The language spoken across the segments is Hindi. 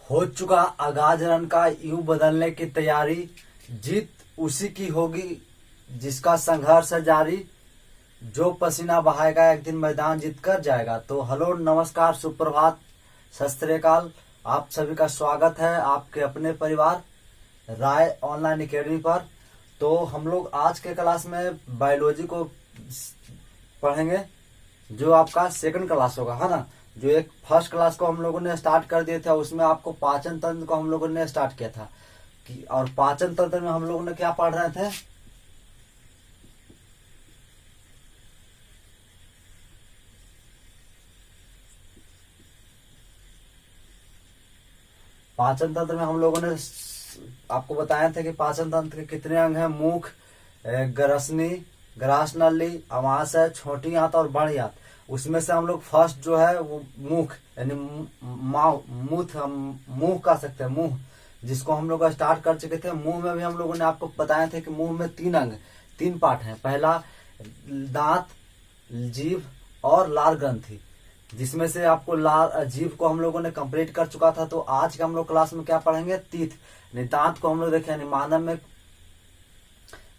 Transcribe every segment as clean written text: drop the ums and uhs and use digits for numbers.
हो चुका आगाज रन का यूं बदलने की तैयारी। जीत उसी की होगी जिसका संघर्ष है जारी। जो पसीना बहाएगा एक दिन मैदान जीत कर जाएगा। तो हेलो, नमस्कार, सुप्रभात, सत श्री अकाल। आप सभी का स्वागत है आपके अपने परिवार राय ऑनलाइन एकेडमी पर। तो हम लोग आज के क्लास में बायोलॉजी को पढ़ेंगे, जो आपका सेकंड क्लास होगा, है ना। जो एक फर्स्ट क्लास को हम लोगों ने स्टार्ट कर दिया था, उसमें आपको पाचन तंत्र को हम लोगों ने स्टार्ट किया था कि, और पाचन तंत्र में हम लोगों ने क्या पढ़ रहे थे, पाचन तंत्र में हम लोगों ने आपको बताया था कि पाचन तंत्र के कितने अंग हैं। मुख, ग्रसनी, ग्रास नली, अमाशय, छोटी आंत और बड़ी आंत। उसमें से हम लोग फर्स्ट जो है वो मुख यानी मुंह कह सकते हैं, मुंह, जिसको हम लोग स्टार्ट कर चुके थे। मुंह में भी हम लोगों ने आपको बताया था कि मुंह में तीन अंग, तीन पार्ट हैं। पहला दांत, जीभ और लार ग्रंथि, जिसमें से आपको लार जीभ को हम लोगों ने कंप्लीट कर चुका था। तो आज के हम लोग क्लास में क्या पढ़ेंगे, तीथ यानी दांत को हम लोग देखें, यानी मानव में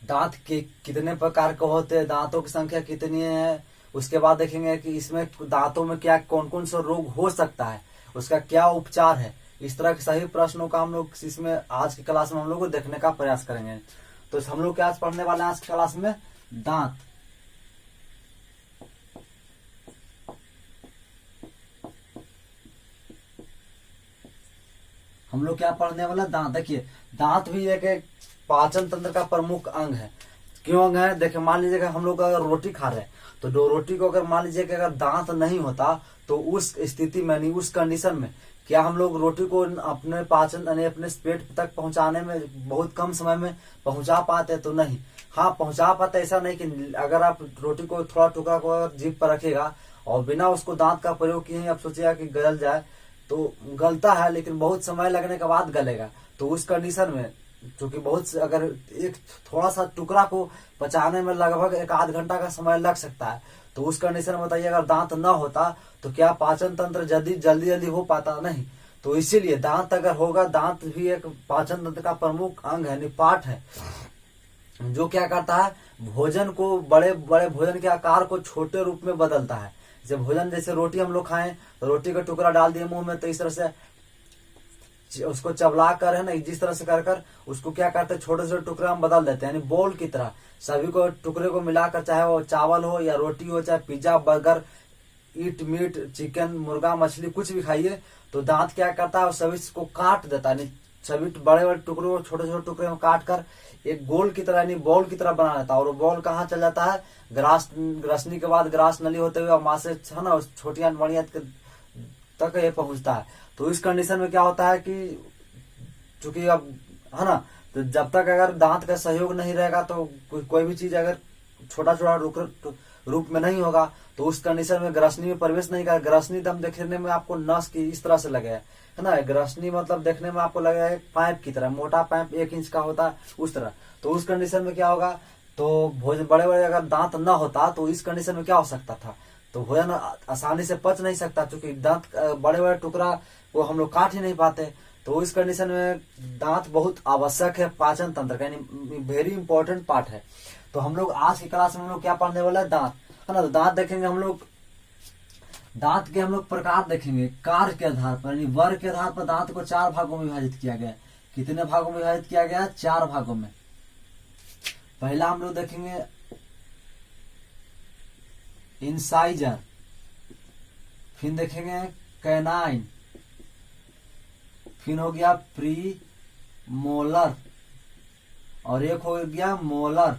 दांत के कितने प्रकार के होते हैं, दांतों की संख्या कितनी है। उसके बाद देखेंगे कि इसमें दांतों में क्या कौन कौन सा रोग हो सकता है, उसका क्या उपचार है। इस तरह के सभी प्रश्नों का हम लोग इसमें आज की क्लास में हम लोग देखने का प्रयास करेंगे। तो हम लोग क्या आज पढ़ने वाले हैं आज की क्लास में, दांत। हम लोग क्या पढ़ने वाला, दांत। देखिए, दांत भी एक पाचन तंत्र का प्रमुख अंग है। क्यों अंग है, देखिए, मान लीजिए हम लोग अगर रोटी खा रहे हैं, तो जो रोटी को अगर मान लीजिए कि अगर दांत नहीं होता, तो उस स्थिति में यानी उस कंडीशन में क्या हम लोग रोटी को अपने पाचन यानी अपने पेट तक पहुंचाने में बहुत कम समय में पहुंचा पाते, तो नहीं। हाँ, पहुंचा पाते, ऐसा नहीं कि अगर आप रोटी को थोड़ा टुकड़ा को अगर जीभ पर रखेगा और बिना उसको दांत का प्रयोग किए आप सोचिएगा कि गल जाए, तो गलता है, लेकिन बहुत समय लगने के बाद गलेगा। तो उस कंडीशन में क्योंकि बहुत अगर एक थोड़ा सा टुकड़ा को पचाने में लगभग एक आध घंटा का समय लग सकता है, तो उस कंडीशन में बताइए अगर दांत न होता तो क्या पाचन तंत्र जल्दी जल्दी हो पाता, नहीं। तो इसीलिए दांत अगर होगा, दांत भी एक पाचन तंत्र का प्रमुख अंग है, पार्ट है, जो क्या करता है, भोजन को बड़े बड़े भोजन के आकार को छोटे रूप में बदलता है। जब भोजन, जैसे रोटी हम लोग खाएं तो रोटी का टुकड़ा डाल दिए मुंह में, तो इस तरह से उसको चबला कर, है ना, जिस तरह से कर कर उसको क्या करते हैं, छोटे छोटे टुकड़े हम बदल देते हैं, यानी बॉल की तरह सभी को टुकड़े को मिलाकर, चाहे वो चावल हो या रोटी हो, चाहे पिज्जा, बर्गर, ईट, मीट, चिकन, मुर्गा, मछली, कुछ भी खाइए, तो दांत क्या करता है, सभी को काट देता है। सभी बड़े बड़े टुकड़ों को छोटे छोटे टुकड़े में काट कर एक गोल की तरह यानी बॉल की तरह बना लेता है। और वो बॉल कहाँ चल जाता है, ग्रासनी के बाद ग्रास नली होते हुए माँ से, है ना, छोटी बड़ी तक ये पहुंचता है। तो इस कंडीशन में क्या होता है कि चूंकि अब, है ना, तो जब तक अगर दांत का सहयोग नहीं रहेगा, तो कोई भी चीज अगर छोटा छोटा रूप में नहीं होगा, तो उस कंडीशन में ग्रसनी में प्रवेश नहीं करेगा। ग्रसनी दम देखने में आपको नस की इस तरह से लगे, है ना। ग्रसनी मतलब देखने में आपको लगेगा पाइप की तरह, मोटा पाइप 1 इंच का होता है, उस तरह। तो उस कंडीशन में क्या होगा, तो भोजन बड़े बड़े अगर दांत न होता, तो इस कंडीशन में क्या हो सकता था, तो भोजन आसानी से पच नहीं सकता, क्योंकि दांत बड़े बड़े टुकड़ा को हम लोग काट ही नहीं पाते। तो इस कंडीशन में दांत बहुत आवश्यक है पाचन तंत्र का, यानी वेरी इंपॉर्टेंट पार्ट है। तो हम लोग आज की क्लास में हम लोग क्या पढ़ने वाला है, दांत, है ना। तो दांत देखेंगे हम लोग, दांत के हम लोग प्रकार देखेंगे कार्य के आधार पर, यानी वर्ग के आधार पर दांत को 4 भागों में विभाजित किया गया। कितने भागों में विभाजित किया गया, 4 भागों में। पहला हम लोग देखेंगे इंसाइजर, फिर देखेंगे कैनाइन, फिर हो गया प्री मोलर, और एक हो गया मोलर।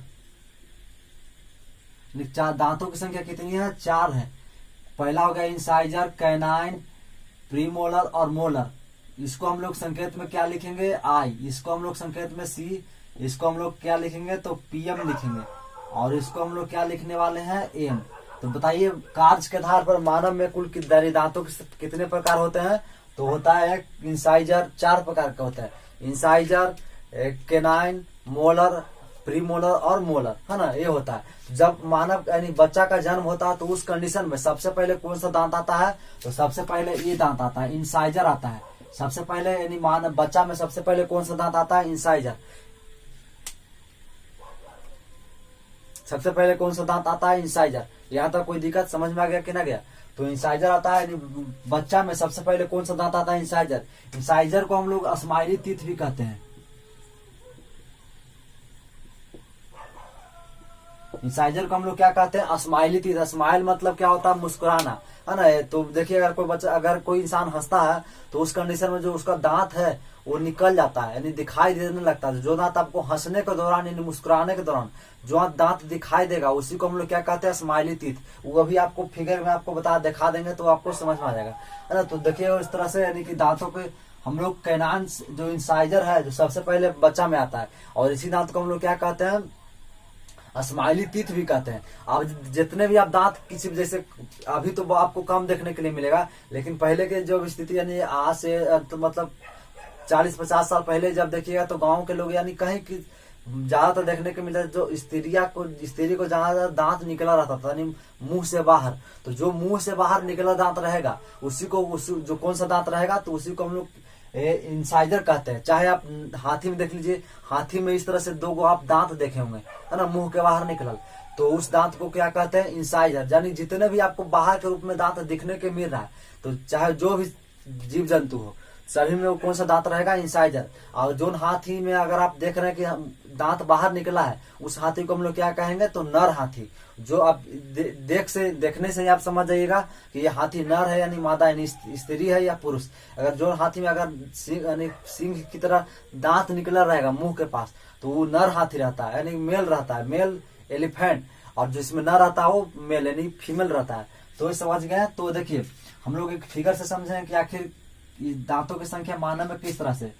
दांतों की संख्या कितनी है, 4 है। पहला हो गया इंसाइजर, कैनाइन, प्री मोलर और मोलर। इसको हम लोग संकेत में क्या लिखेंगे, आई। इसको हम लोग संकेत में सी। इसको हम लोग क्या लिखेंगे, तो पीएम लिखेंगे। और इसको हम लोग क्या लिखने वाले हैं, एम। तो बताइए, कार्य के आधार पर मानव में कुल दांतों के कितने प्रकार होते हैं, तो होता है इंसाइजर 4 प्रकार का होता है। इंसाइजर, केनाइन, मोलर, प्रीमोलर और मोलर, है ना, ये होता है। जब मानव यानी बच्चा का जन्म होता है, तो उस कंडीशन में सबसे पहले कौन सा दांत आता है, तो सबसे पहले ये दांत आता है, इंसाइजर आता है। सबसे पहले यानी मानव बच्चा में सबसे पहले कौन सा दांत आता है? इंसाइजर। सबसे पहले कौन सा दांत आता है? इंसाइजर। यहाँ तक कोई दिक्कत समझ में आ गया कि ना गया? तो इंसाइजर आता है, बच्चा में सबसे पहले कौन सा दांत आता है? इंसाइजर। इंसाइजर को हम लोग स्माइली टीथ भी कहते हैं। इंसाइजर को हम लोग क्या कहते हैं? Smiley teeth. स्माइल मतलब क्या होता है? मुस्कुराना, है ना। तो देखिए अगर कोई बच्चा, अगर कोई इंसान हंसता है तो उस कंडीशन में जो उसका दांत है वो निकल जाता है, यानी दिखाई देने लगता है। जो दांत आपको हंसने के दौरान यानी मुस्कुराने के दौरान जो दांत दिखाई देगा उसी को हम लोग क्या कहते हैं? Smiley teeth. वो अभी आपको फिगर में आपको दिखा देंगे तो आपको समझ में आ जाएगा, है ना। तो देखिए इस तरह से यानी कि दांतों के हम लोग कैनान जो इंसाइजर है जो सबसे पहले बच्चा में आता है, और इसी दांत को हम लोग क्या कहते हैं? स्माइली टीथ भी कहते हैं। अब जितने भी आप दांत किसी जैसे अभी तो आपको कम देखने के लिए मिलेगा, लेकिन पहले के जो स्थिति यानी आज से तो मतलब 40-50 साल पहले जब देखिएगा तो गांव के लोग यानी कहीं की ज्यादातर देखने को मिलता है जो स्त्री को जहां दांत निकला रहता था यानी मुंह से बाहर, तो जो मुंह से बाहर निकला दांत रहेगा उसी जो कौन सा दांत रहेगा तो उसी को हम लोग इंसाइजर कहते हैं। चाहे आप हाथी में देख लीजिए, हाथी में इस तरह से 2 गो आप दांत देखे होंगे, है ना, मुंह के बाहर निकलल, तो उस दांत को क्या कहते हैं? इंसाइजर। यानी जितने भी आपको बाहर के रूप में दांत दिखने के मिल रहा है, तो चाहे जो भी जीव जंतु हो सभी में वो कौन सा दांत रहेगा? इंसाइजर। और जो हाथी में अगर आप देख रहे हैं कि दांत बाहर निकला है उस हाथी को हम लोग क्या कहेंगे? तो नर हाथी। जो आप देखने से ही आप समझ जाइएगा कि ये हाथी नर है यानी मादा यानी स्त्री है या पुरुष। अगर जो हाथी में अगर सिंह की तरह दांत निकला रहेगा मुंह के पास तो वो नर हाथी रहता है यानी मेल रहता है, मेल एलिफेंट। और जिसमें नर रहता है वो मेल यानी फीमेल रहता है। तो ये समझ गए। तो देखिए हम लोग एक फिगर से समझे कि आखिर दांतों की संख्या मानव में किस तरह से।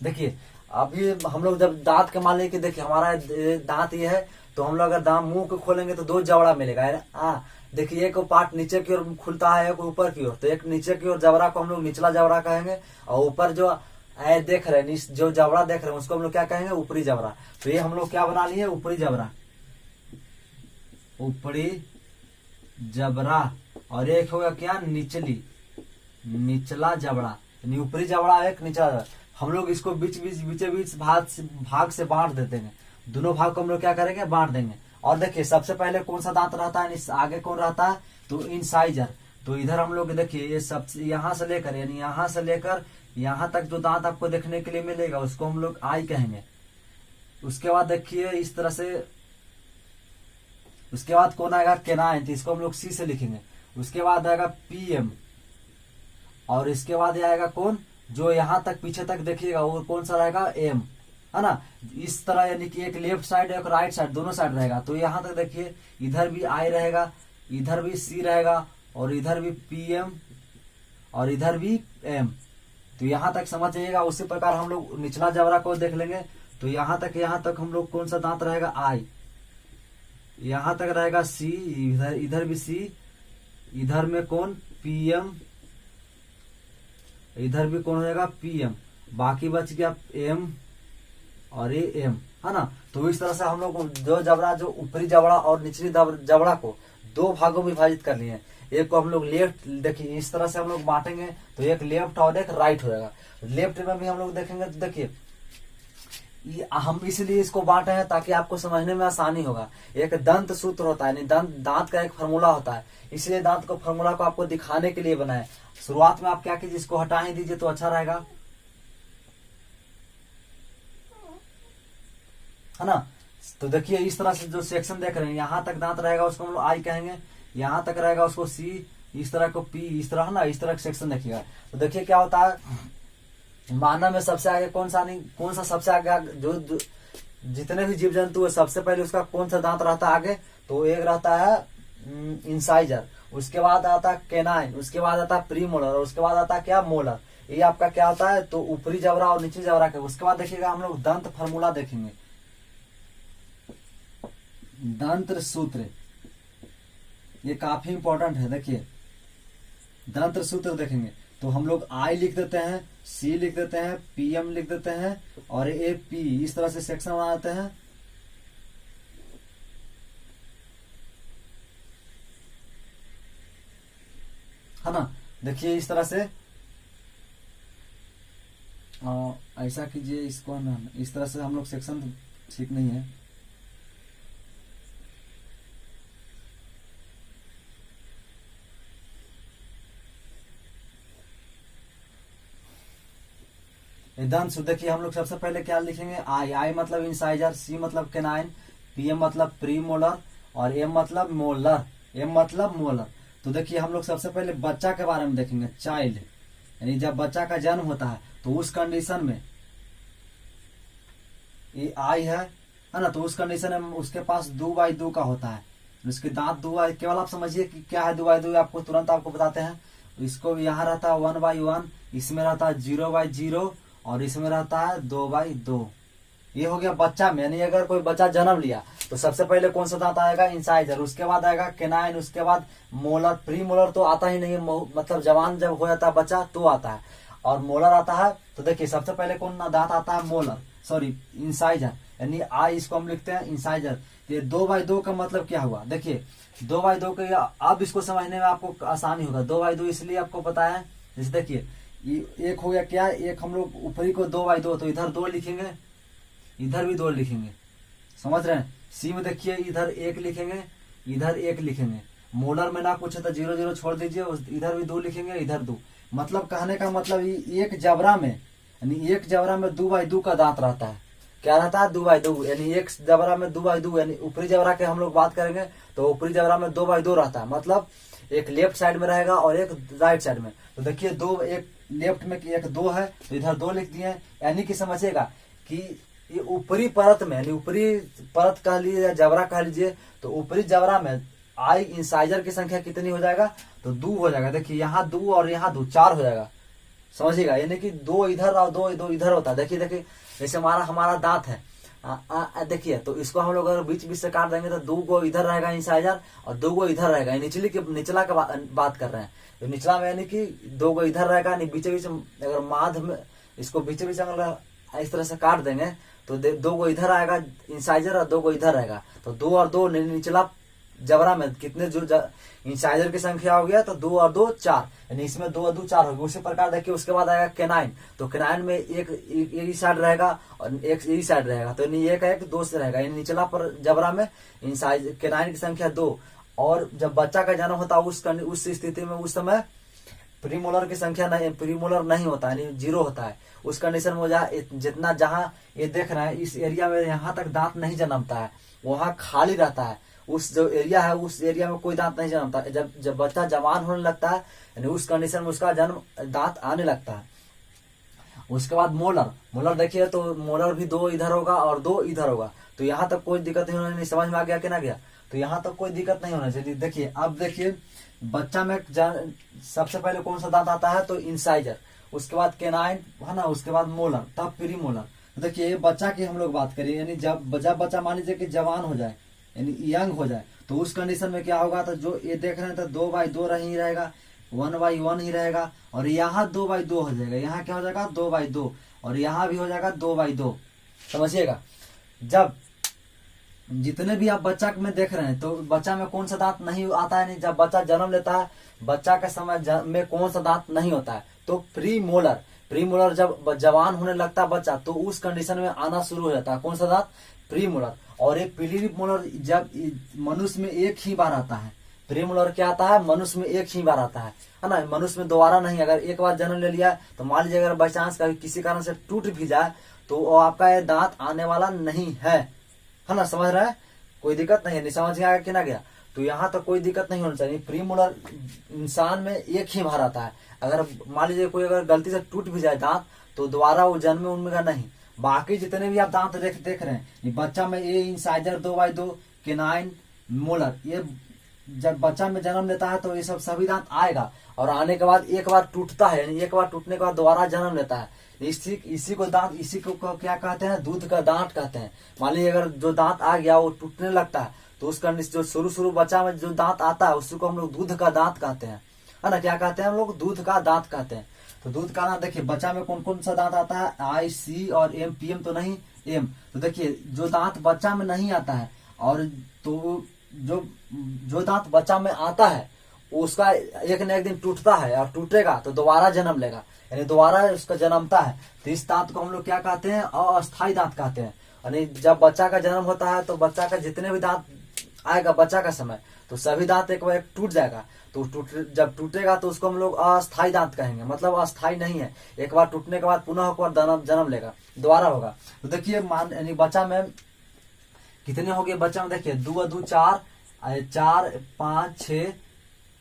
देखिए अभी हम लोग जब दांत के मान लीजिए कि देखिए हमारा दांत ये है, तो हम लोग अगर मुंह को खोलेंगे तो 2 जबड़ा मिलेगा। देखिए एक पार्ट नीचे की ओर खुलता है, एक ऊपर की ओर। तो एक नीचे की ओर जबड़ा को हम लोग निचला जबड़ा कहेंगे, और ऊपर जो देख रहे हैं जो जबड़ा देख रहे हैं उसको हम लोग क्या कहेंगे? ऊपरी जबड़ा। तो ये हम लोग क्या बना लिए? ऊपरी जबड़ा, ऊपरी जबड़ा। और एक होगा क्या? निचला जबड़ा। ऊपरी जबड़ा एक निचला जबड़ा। हम लोग इसको बीच भाग से बांट देते हैं। दोनों भाग को हम लोग क्या करेंगे? बांट देंगे। और देखिए सबसे पहले कौन सा दांत रहता है? आगे कौन रहता है? तो इंसाइजर। तो इधर हम लोग देखिए ये सब यहाँ से लेकर यानी यहाँ से लेकर यहाँ तक जो दांत आपको देखने के लिए मिलेगा उसको हम लोग आई कहेंगे। उसके बाद देखिए इस तरह से, उसके बाद कौन आएगा? केनाइन। तो इसको हम लोग सी से लिखेंगे। उसके बाद आएगा पीएम, और इसके बाद आएगा कौन? जो यहाँ तक पीछे तक देखिएगा वो कौन सा रहेगा? एम, है ना। इस तरह यानी कि एक लेफ्ट साइड एक राइट साइड दोनों साइड रहेगा। तो यहाँ तक देखिए इधर भी आई रहेगा, इधर भी सी रहेगा, और इधर भी पीएम, और इधर भी एम। तो यहाँ तक समझ जाइएगा। उसी प्रकार हम लोग निचला जबड़ा को देख लेंगे। तो यहाँ तक हम लोग कौन सा दांत रहेगा? आई। यहाँ तक रहेगा सी, इधर भी सी, इधर में कौन? पीएम, इधर भी कौन हो जाएगा? पीएम। बाकी बच गया एम और ये एम, है ना। तो इस तरह से हम लोग जो जबड़ा, जो ऊपरी जबड़ा और निचली जबड़ा को 2 भागों में विभाजित कर लिए। एक को हम लोग लेफ्ट, देखिए इस तरह से हम लोग बांटेंगे तो एक लेफ्ट और एक राइट हो जाएगा। लेफ्ट में भी हम लोग देखेंगे तो देखिए हम इसलिए इसको बांटे हैं ताकि आपको समझने में आसानी होगा। एक दंत सूत्र होता है, दांत का एक फार्मूला होता है, इसलिए दांत को फार्मूला को आपको दिखाने के लिए बनाए। शुरुआत में आप क्या कीजिए, इसको हटा ही दीजिए तो अच्छा रहेगा, है ना। तो देखिए इस तरह से जो सेक्शन देख रहे हैं, यहाँ तक दांत रहेगा उसको हम लोग आई कहेंगे, यहाँ तक रहेगा उसको सी, इस तरह को पी, इस तरह, है ना। इस तरह सेक्शन देखिएगा तो देखिए क्या होता है। मानव में सबसे आगे कौन सा सबसे आगे जो जितने भी जीव जंतु है सबसे पहले उसका कौन सा दांत रहता है आगे? तो एक रहता है इंसाइजर, उसके बाद आता है केनाइन, उसके बाद आता है प्रीमोलर, और उसके बाद आता है क्या? मोलर। ये आपका क्या होता है? तो ऊपरी जबड़ा और निचली जबड़ा के। उसके बाद देखिएगा हम लोग दंत फार्मूला देखेंगे, दंत्र सूत्र, ये काफी इंपॉर्टेंट है। देखिए दंत्र सूत्र देखेंगे तो हम लोग आई लिख देते हैं, सी लिख देते हैं, पीएम लिख देते हैं, और ए पी, इस तरह से सेक्शन बना देते हैं। है ना। देखिए इस तरह से ऐसा कीजिए इसको ना, इस तरह से हम लोग सेक्शन ठीक नहीं है। इधांशु देखिए हम लोग सबसे पहले क्या लिखेंगे, आई, आई मतलब इंसाइजर, सी मतलब केनाइन, पीएम मतलब प्री मोलर और एम मतलब मोलर, एम मतलब मोलर। तो देखिए हम लोग सबसे पहले बच्चा के बारे में देखेंगे, चाइल्ड, यानी जब बच्चा का जन्म होता है तो उस कंडीशन में ये आई है ना, तो उस कंडीशन में उसके पास 2/2 का होता है, उसके दांत 2, केवल आप समझिए कि क्या है 2/2, आपको तुरंत आपको बताते हैं। इसको यहाँ रहता है 1/1, इसमें रहता है 0/0 और इसमें रहता है 2/2। ये हो गया बच्चा में, यानी अगर कोई बच्चा जन्म लिया तो सबसे पहले कौन सा दांत आएगा, इंसाइजर, उसके बाद आएगा केनाइन, उसके बाद मोलर, प्री मोलर तो आता ही नहीं है, मतलब जवान जब हो जाता है बच्चा तो आता है, और मोलर आता है। तो देखिए सबसे पहले कौन दांत आता है, मोलर, सॉरी इंसाइजर, यानी आई इसको हम लिखते हैं इंसाइजर। ये 2/2 का मतलब क्या हुआ, देखिए 2/2 के अब इसको समझने में आपको आसानी होगा। 2/2 इसलिए आपको पता है, जैसे देखिए एक हो गया क्या, एक हम लोग ऊपरी को 2/2, तो इधर 2 लिखेंगे, इधर भी 2 लिखेंगे, समझ रहे हैं। सी में देखिए इधर 1 लिखेंगे, इधर 1 लिखेंगे, मोलर में ना कुछ है तो 0 छोड़ दीजिए, इधर भी 2 लिखेंगे, इधर 2। मतलब कहने का मतलब एक जबरा में, यानी एक जबरा में 2/2 का दांत रहता है। क्या रहता है, 2/2, यानी एक जबरा में 2/2, यानी ऊपरी जबरा के हम लोग बात करेंगे तो ऊपरी जबरा में 2/2 रहता है, मतलब एक लेफ्ट साइड में रहेगा और एक राइट साइड में। तो देखिए 2, एक लेफ्ट में एक 2 है तो इधर 2 लिख दिए, यानी कि समझिएगा कि ये ऊपरी परत में, यानी ऊपरी परत कह लीजिए या जबरा कह लीजिए, तो ऊपरी जबरा में आई इंसाइजर की संख्या कितनी हो जाएगा, तो 2 हो जाएगा। देखिए यहाँ 2 और यहाँ 2, 4 हो जाएगा, समझिएगा, यानी कि 2 इधर और 2 इधर होता है। देखिए देखिए जैसे हमारा दांत है, देखिए तो इसको हम लोग अगर बीच बीच से काट देंगे तो 2 गो इधर रहेगा इंसाइजर और 2 गो इधर रहेगा, निचला के बात कर रहे हैं, तो निचला में यानी कि 2 गो इधर रहेगा, बीच बीच अगर माध में इसको बीच बीच अगर इस तरह से काट देंगे तो 2 गो इधर आएगा इंसाइजर और 2 गो इधर रहेगा, तो 2 और 2 निचला जबरा में कितने जो इंसाइजर की संख्या हो गया, तो 2 और 2 4, यानी इसमें 2 और 2 4 होगी। उसी प्रकार देखिए उसके बाद आएगा केनाइन, तो केनाइन में एक इस साइड रहेगा और एक इस साइड रहेगा, तो यानी एक 2 से रहेगा, यानी निचला पर जबरा में इंसाइजर केनाइन की संख्या 2। और जब बच्चा का जन्म होता है उस स्थिति में उस समय प्रीमोलर की संख्या नहीं, प्रीमोलर नहीं होता है, यानी 0 होता है। उस कंडीशन में जितना जहां ये देख रहे हैं इस एरिया में यहाँ तक दांत नहीं जन्मता है, वहां खाली रहता है, उस जो एरिया है उस एरिया में कोई दांत नहीं जन्मता। जब बच्चा जवान होने लगता है, यानी उस कंडीशन में उसका जन्म दांत आने लगता है। उसके बाद मोलर देखिए तो मोलर भी 2 इधर होगा और 2 इधर होगा, तो यहाँ तक कोई दिक्कत नहीं होनी, समझ में आ गया कि ना गया, तो यहाँ तक कोई दिक्कत नहीं होना चाहिए। देखिए अब देखिए बच्चा में सबसे पहले कौन सा दांत आता है, तो इंसाइजर, उसके बाद केनाइन है ना, उसके बाद मोलर, तब प्री मोलर। तो देखिए बच्चा की हम लोग बात करें, यानी जब बच्चा मान लीजिए कि जवान हो जाए, यानी यंग हो जाए, तो उस कंडीशन में क्या होगा, तो जो ये देख रहे हैं तो 2/2 ही रहेगा, 1/1 ही रहेगा, और यहाँ 2/2 हो जाएगा, यहाँ क्या हो जाएगा 2/2, और यहाँ भी हो जाएगा 2/2, समझिएगा। जब जितने भी आप बच्चा में देख रहे हैं तो बच्चा में कौन सा दांत नहीं आता है, नहीं, जब बच्चा जन्म लेता है बच्चा के समय में कौन सा दांत नहीं होता है, तो प्री मोलर जब जवान होने लगता है बच्चा तो उस कंडीशन में आना शुरू हो जाता है, कौन सा दांत, प्री मोलर। और एक प्री मोलर जब मनुष्य में एक ही बार आता है, प्री मोलर क्या आता है, मनुष्य में एक ही बार आता है ना, मनुष्य में दोबारा नहीं। अगर एक बार जन्म ले लिया तो मान लीजिए अगर बाई चांस कभी किसी कारण से टूट भी जाए तो आपका ये दांत आने वाला नहीं है ना, समझ रहा है, कोई दिक्कत नहीं है, नहीं समझ गया कि ना गया, तो यहाँ तो कोई दिक्कत नहीं होनी चाहिए। प्री मोलर इंसान में एक ही बार आता है, अगर मान लीजिए कोई अगर गलती से टूट भी जाए दांत तो दोबारा वो जन्म में उनमें नहीं। बाकी जितने भी आप दांत देख रहे हैं, ये बच्चा में ये इंसाइजर 2/2, केनाइन, मोलर, ये जब बच्चा में जन्म लेता है तो ये सब सभी दांत आएगा, और आने के बाद एक बार टूटता है, यानी एक बार टूटने के बाद दोबारा जन्म लेता है। इसी को क्या कहते हैं, दूध का दांत कहते हैं। मान लीजिए अगर जो दांत आ गया वो टूटने लगता है तो उसका जो शुरू बच्चा में जो दांत आता है उसको हम लोग दूध का दांत कहते हैं, है ना, क्या कहते हैं हम लोग, दूध का दांत कहते हैं। तो दूध का दांत देखिए बच्चा में कौन कौन सा दांत आता है, आई, सी और एम, पीएम तो नहीं, एम। तो देखिए जो दांत बच्चा में नहीं आता है और तो जो दांत बच्चा में आता है उसका एक न एक दिन टूटता है और टूटेगा तो दोबारा जन्म लेगा, यानी दोबारा उसका जन्मता है। तो इस दांत को हम लोग क्या कहते हैं? अस्थायी दांत कहते हैं। यानी जब बच्चा का जन्म होता है तो बच्चा का जितने भी दांत आएगा बच्चा का समय, तो सभी दांत एक बार टूट जाएगा। तो जब टूटेगा तो उसको हम लोग अस्थायी दांत कहेंगे, मतलब अस्थायी नहीं है, एक बार टूटने के बाद पुनः एक बार जन्म लेगा, दोबारा होगा। तो देखिए यानी बच्चा में कितने हो गए? बच्चा में देखिए 2 2 4 4 5 6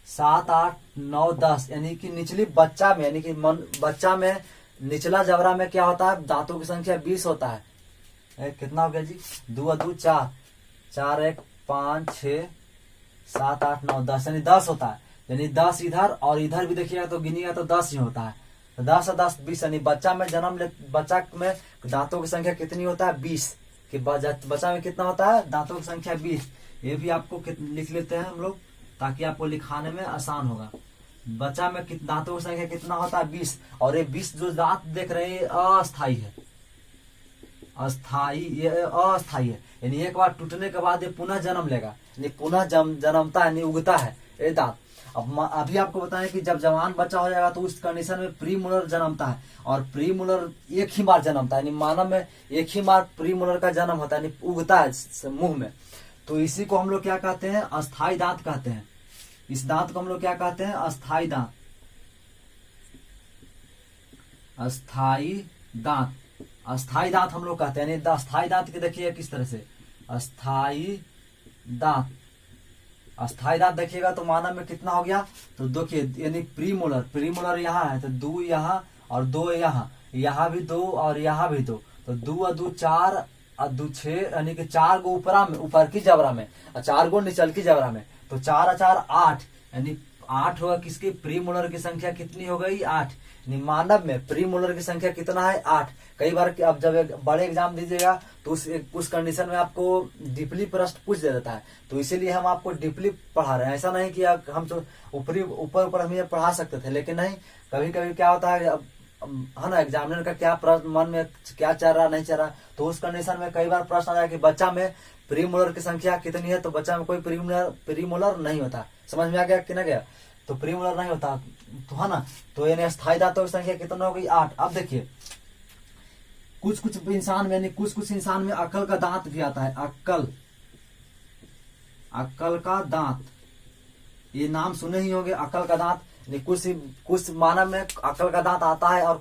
7 8 9 10, यानी कि निचली बच्चा में, यानी कि बच्चा में निचला जबड़ा में क्या होता है? दांतों की संख्या 20 होता है। कितना हो गया जी? 2 2 4 4 1 5 6 7 8 9 10, यानी 10 होता है। यानी 10 इधर और इधर भी देखिएगा तो गिनिएगा तो 10 ही होता है। तो 10 और 10 20, यानी बच्चा में बच्चा में दांतों की संख्या कितनी होता है? 20। कि बच्चा में कितना होता है? दांतों की संख्या 20। ये भी आपको लिख लेते हैं हम लोग ताकि आपको लिखाने में आसान होगा। बच्चा में दांतों की संख्या कितना होता है? 20। और ये 20 जो दांत देख रहे हैं अस्थायी है, ये अस्थायी है, यानी एक बार टूटने के बाद ये पुनः जन्म लेगा, यानी पुनः जन्मता है, यानी उगता है ये दांत। अब अभी आपको बताएं कि जब जवान बच्चा हो जाएगा तो उस कंडीशन में प्रीमोलर जन्मता है, और प्रीमोलर एक ही बार जन्मता है, यानी मानव में एक ही बार प्रीमोलर का जन्म होता है, यानी उगता है मुंह में। तो इसी को हम लोग क्या कहते हैं? अस्थायी दांत कहते हैं। इस दांत को हम लोग क्या कहते हैं? अस्थायी दांत। अस्थायी दांत, अस्थायी दांत हम लोग कहते हैं। यानी अस्थायी दांत के देखिए किस तरह से अस्थायी दांत। अस्थायी दांत देखिएगा तो मानव में कितना हो गया? तो देखिए यानी प्रीमोलर यहाँ है तो 2 यहाँ और 2 यहाँ, यहाँ भी 2 और यहाँ भी 2, तो 2 और 2 4 और 2 6, यानी कि 4 गो ऊपर की जबड़ा में और 4 गो निचल की जबड़ा में, तो 4 और 4 8, यानी 8 होगा। किसकी? प्रीमोलर की संख्या कितनी हो गई? 8। मानव में प्रीमोलर की संख्या कितना है? 8। कई बार अब जब एक बड़े एग्जाम दीजिएगा तो उस कंडीशन में आपको डीपली प्रश्न पूछ देता है, तो इसीलिए हम आपको डीपली पढ़ा रहे हैं। ऐसा नहीं कि हम तो ऊपर हम ये पढ़ा सकते थे, लेकिन नहीं, कभी कभी क्या होता है है ना, एग्जामिनर का क्या प्रश्न मन में क्या चल रहा नहीं चल रहा, तो उस कंडीशन में कई बार प्रश्न आ जाए कि बच्चा में प्रीमोलर की संख्या कितनी है, तो बच्चा में कोई प्रीमोलर नहीं होता। समझ में आ गया कि ना गया? तो प्रीमोलर नहीं होता, तो है ना। तो यानी अस्थायी दांतों की संख्या कितना हो गई? 8। अब देखिए कुछ इंसान में, यानी कुछ इंसान में अकल का दांत भी आता है। अकल का दांत, ये नाम सुने ही होंगे, अकल का दांत। कुछ मानव में अकल का दांत आता है और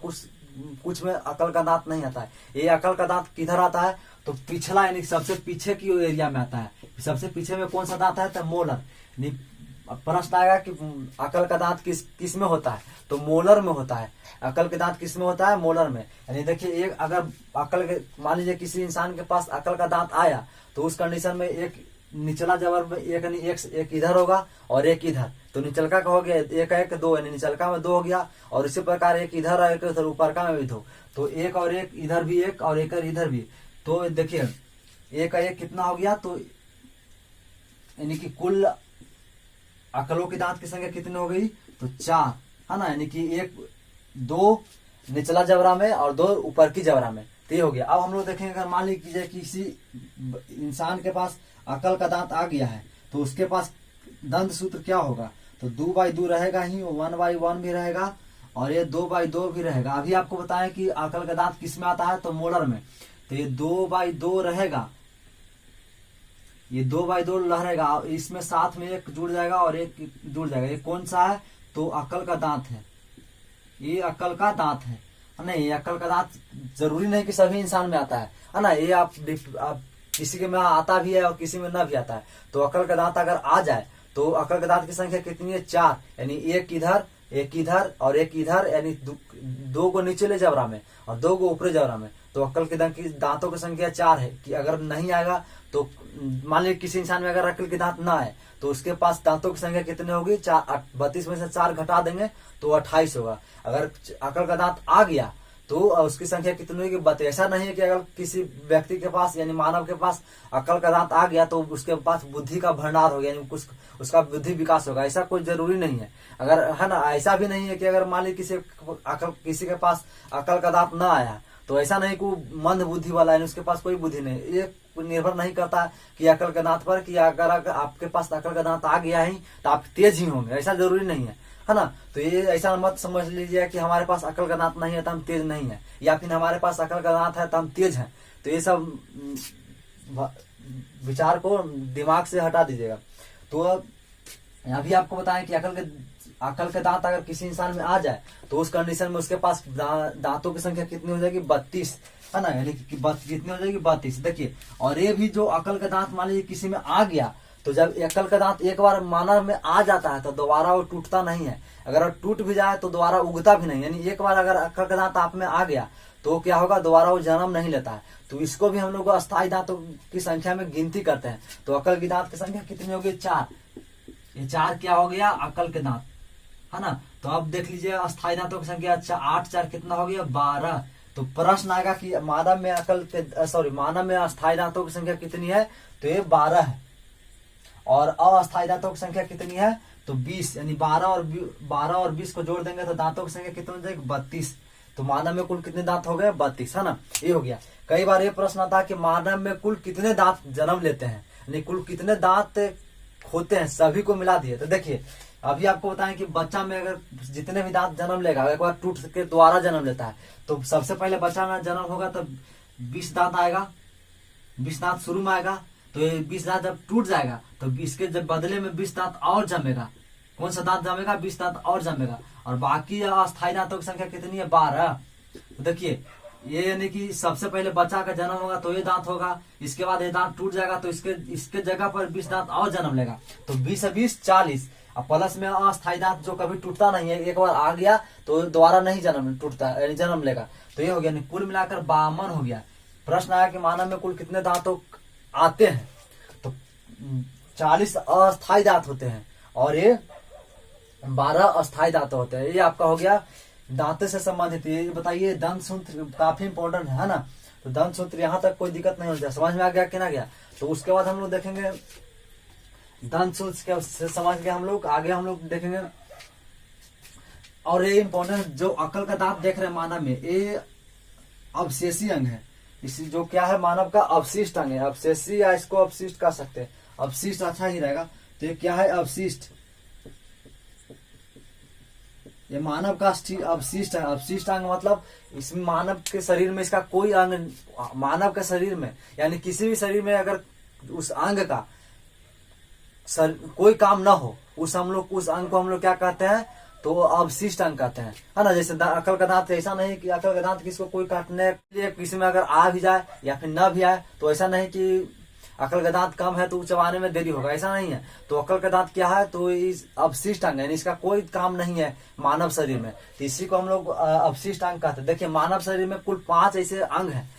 कुछ में अकल का दांत नहीं आता है। ये अकल का दांत किधर आता है? तो पिछला, यानी सबसे पीछे की एरिया में आता है। सबसे पीछे में कौन सा दांत है? तो मोलर। प्रश्न आएगा कि अकल का दांत किस में होता है? तो मोलर में होता है। अकल के दांत किस में होता है? मोलर में। यानी देखिए एक अगर मान लीजिए किसी इंसान के पास अकल का दांत आया तो उस कंडीशन में एक निचला जबर में एक इधर होगा और एक इधर, तो निचलका का हो गया एक 2, यानी निचलका में 2 हो गया, और इसी प्रकार एक इधर और एक इधर, ऊपर का में भी 2, तो एक और एक इधर भी एक और एक इधर भी। तो देखिए एक कितना हो गया? तो यानी कि कुल अकलों की दांत की संख्या कितनी हो गई? तो 4, है ना। यानी कि 2 निचला जबड़ा में और 2 ऊपर की जबड़ा में, तो ये हो गया। अब हम लोग देखेंगे अगर मान लीजिए किसी इंसान के पास अकल का दांत आ गया है तो उसके पास दंत सूत्र क्या होगा? तो 2/2 रहेगा ही, 1/1 भी रहेगा और ये 2/2 भी रहेगा। अभी आपको बताएं कि अकल का दांत किस में आता है? तो मोलर में। तो ये 2/2 रहेगा, ये 2/2 रहेगा, इसमें साथ में एक जुड़ जाएगा और एक जुड़ जाएगा। ये कौन सा है? तो अकल का दांत है, ये अकल का दांत है। नहीं, ये अकल का दांत जरूरी नहीं कि सभी इंसान में आता है ना। ये आप किसी के में आता भी है और किसी में न भी आता है। तो अकल का दांत अगर आ जाए तो अकल का दांत की संख्या कितनी है? 4, यानी एक इधर और एक इधर, यानी 2 को निचले जबड़ा में और 2 को ऊपरी जबड़ा में। तो अकल के दांतों की संख्या 4 है। कि अगर नहीं आएगा तो मान लीजिए किसी इंसान में अगर अकल के दांत ना आए तो उसके पास दांतों की संख्या कितनी होगी? 4। 32 में से 4 घटा देंगे तो 28 होगा। अगर अकल का दांत आ गया तो उसकी संख्या कितनी होगी? 32। ऐसा नहीं है कि अगर किसी व्यक्ति के पास यानी मानव के पास अकल का दांत आ गया तो उसके पास बुद्धि का भंडार हो गया, यानी उसका बुद्धि विकास होगा। ऐसा कोई जरूरी नहीं है। अगर है ना, ऐसा भी नहीं है कि अगर मान लीजिए किसी के पास अकल का दांत ना आया तो ऐसा नहीं कि मंद बुद्धि वाला है, उसके पास कोई बुद्धि नहीं। ये निर्भर नहीं करता कि अकल के दांत पर, कि अगर आपके पास अकल का दांत आ गया ही तो आप तेज ही होंगे, ऐसा जरूरी नहीं है ना। तो ये ऐसा मत समझ लीजिए कि हमारे पास अकल का दांत नहीं है तो हम तेज नहीं है, या फिर हमारे पास अकल का दांत है तो हम तेज हैं। तो ये सब विचार को दिमाग से हटा दीजिएगा। तो अभी आपको बताएं कि अकल के दांत अगर किसी इंसान में आ जाए तो उस कंडीशन में उसके पास दांतों की संख्या कितनी हो जाएगी, 32, है ना, यानी कि कितनी हो जाएगी, 32। देखिए, और ये भी जो अकल का दांत मान लीजिए किसी में आ गया, तो जब अकल का दांत एक बार मानव में आ जाता है तो दोबारा वो टूटता नहीं है। अगर टूट भी जाए तो दोबारा उगता भी नहीं, यानी एक बार अगर अकल का दांत आप में आ गया तो क्या होगा, दोबारा वो जन्म नहीं लेता है। तो इसको भी हम लोग अस्थायी दांतों की संख्या में गिनती करते हैं। तो अकल की दांत की संख्या कितनी होगी, 4। ये 4 क्या हो गया, अकल के दांत, है ना। तो अब देख लीजिए अस्थायी दांतों की संख्या 8 4 कितना हो गया, 12। तो प्रश्न आएगा कि मानव में अस्थायी दांतों की संख्या कितनी है, तो ये 12 है। और अस्थायी दांतों की संख्या कितनी है, तो 20, यानी 12 और 20 को जोड़ देंगे तो दांतों की संख्या कितनी हो जाएगी, 32। तो मानव में कुल कितने दांत हो गए, 32, है ना। ये हो गया। कई बार ये प्रश्न आता है कि मानव में कुल कितने दांत जन्म लेते हैं, यानी कुल कितने दांत होते हैं, सभी को मिला दिए। तो देखिए, अभी आपको बताएं कि बच्चा में अगर जितने भी दांत जन्म लेगा, एक बार टूट के दोबारा जन्म लेता है, तो सबसे पहले बच्चा में जन्म होगा तो 20 दांत आएगा, 20 दांत शुरू में आएगा। तो ये 20 दांत जब टूट जाएगा तो इसके जब बदले में 20 दांत और जमेगा। कौन सा दांत जमेगा, 20 दांत और जमेगा। और बाकी अस्थायी दांतों की संख्या कितनी है, 12। तो देखिए, ये यानी कि सबसे पहले बच्चा का जन्म होगा तो ये दांत होगा, इसके बाद ये दांत टूट जाएगा तो इसके जगह पर 20 दांत और जन्म लेगा। तो 20 से 20 40। अब प्लस में अस्थायी दांत जो कभी टूटता नहीं है, एक बार आ गया तो दोबारा नहीं जन्म लेगा। तो ये हो गया, कुल मिलाकर 52 हो गया। प्रश्न आया कि मानव में कुल कितने दांतों आते हैं, तो 40 अस्थायी दांत होते हैं और ये 12 अस्थायी दांत होते हैं। ये आपका हो गया दांत से संबंधित। ये बताइए, दंत सूत्र काफी इंपॉर्टेंट है ना। तो दंत सूत्र यहाँ तक कोई दिक्कत नहीं होती, समझ में आ गया कि ना गया। तो उसके बाद हम लोग देखेंगे दंत सूत्र से समझ के हम लोग आगे हम लोग देखेंगे। और ये इंपॉर्टेंट, जो अकल का दांत देख रहे हैं मानव में, ये अवशेषी अंग है। इसी जो क्या है, मानव का अवशिष्ट अंग है। अवशेषी या इसको अवशिष्ट कह सकते हैं, अवशिष्ट अच्छा ही रहेगा। तो ये क्या है, अवशिष्ट। ये मानव का अवशिष्ट है। अवशिष्ट अंग मतलब इसमें मानव के शरीर में इसका कोई अंग, मानव के शरीर में यानी किसी भी शरीर में अगर उस अंग का कोई काम ना हो, उस अंग को हम लोग क्या कहते हैं, तो अवशिष्ट अंग कहते हैं, है ना। जैसे अकल का दांत, ऐसा नहीं कि अकल का दांत किसी को कोई काटने के लिए किसी में अगर आ भी जाए या फिर न भी आए, तो ऐसा नहीं कि अकल का दांत कम है तो चबाने में देरी होगा, ऐसा नहीं है। तो अकल का दांत क्या है, तो इस अवशिष्ट अंग है, इसका कोई काम नहीं है मानव शरीर में, तो इसी को हम लोग अवशिष्ट अंग कहते हैं। देखिए, मानव शरीर में कुल 5 ऐसे अंग हैं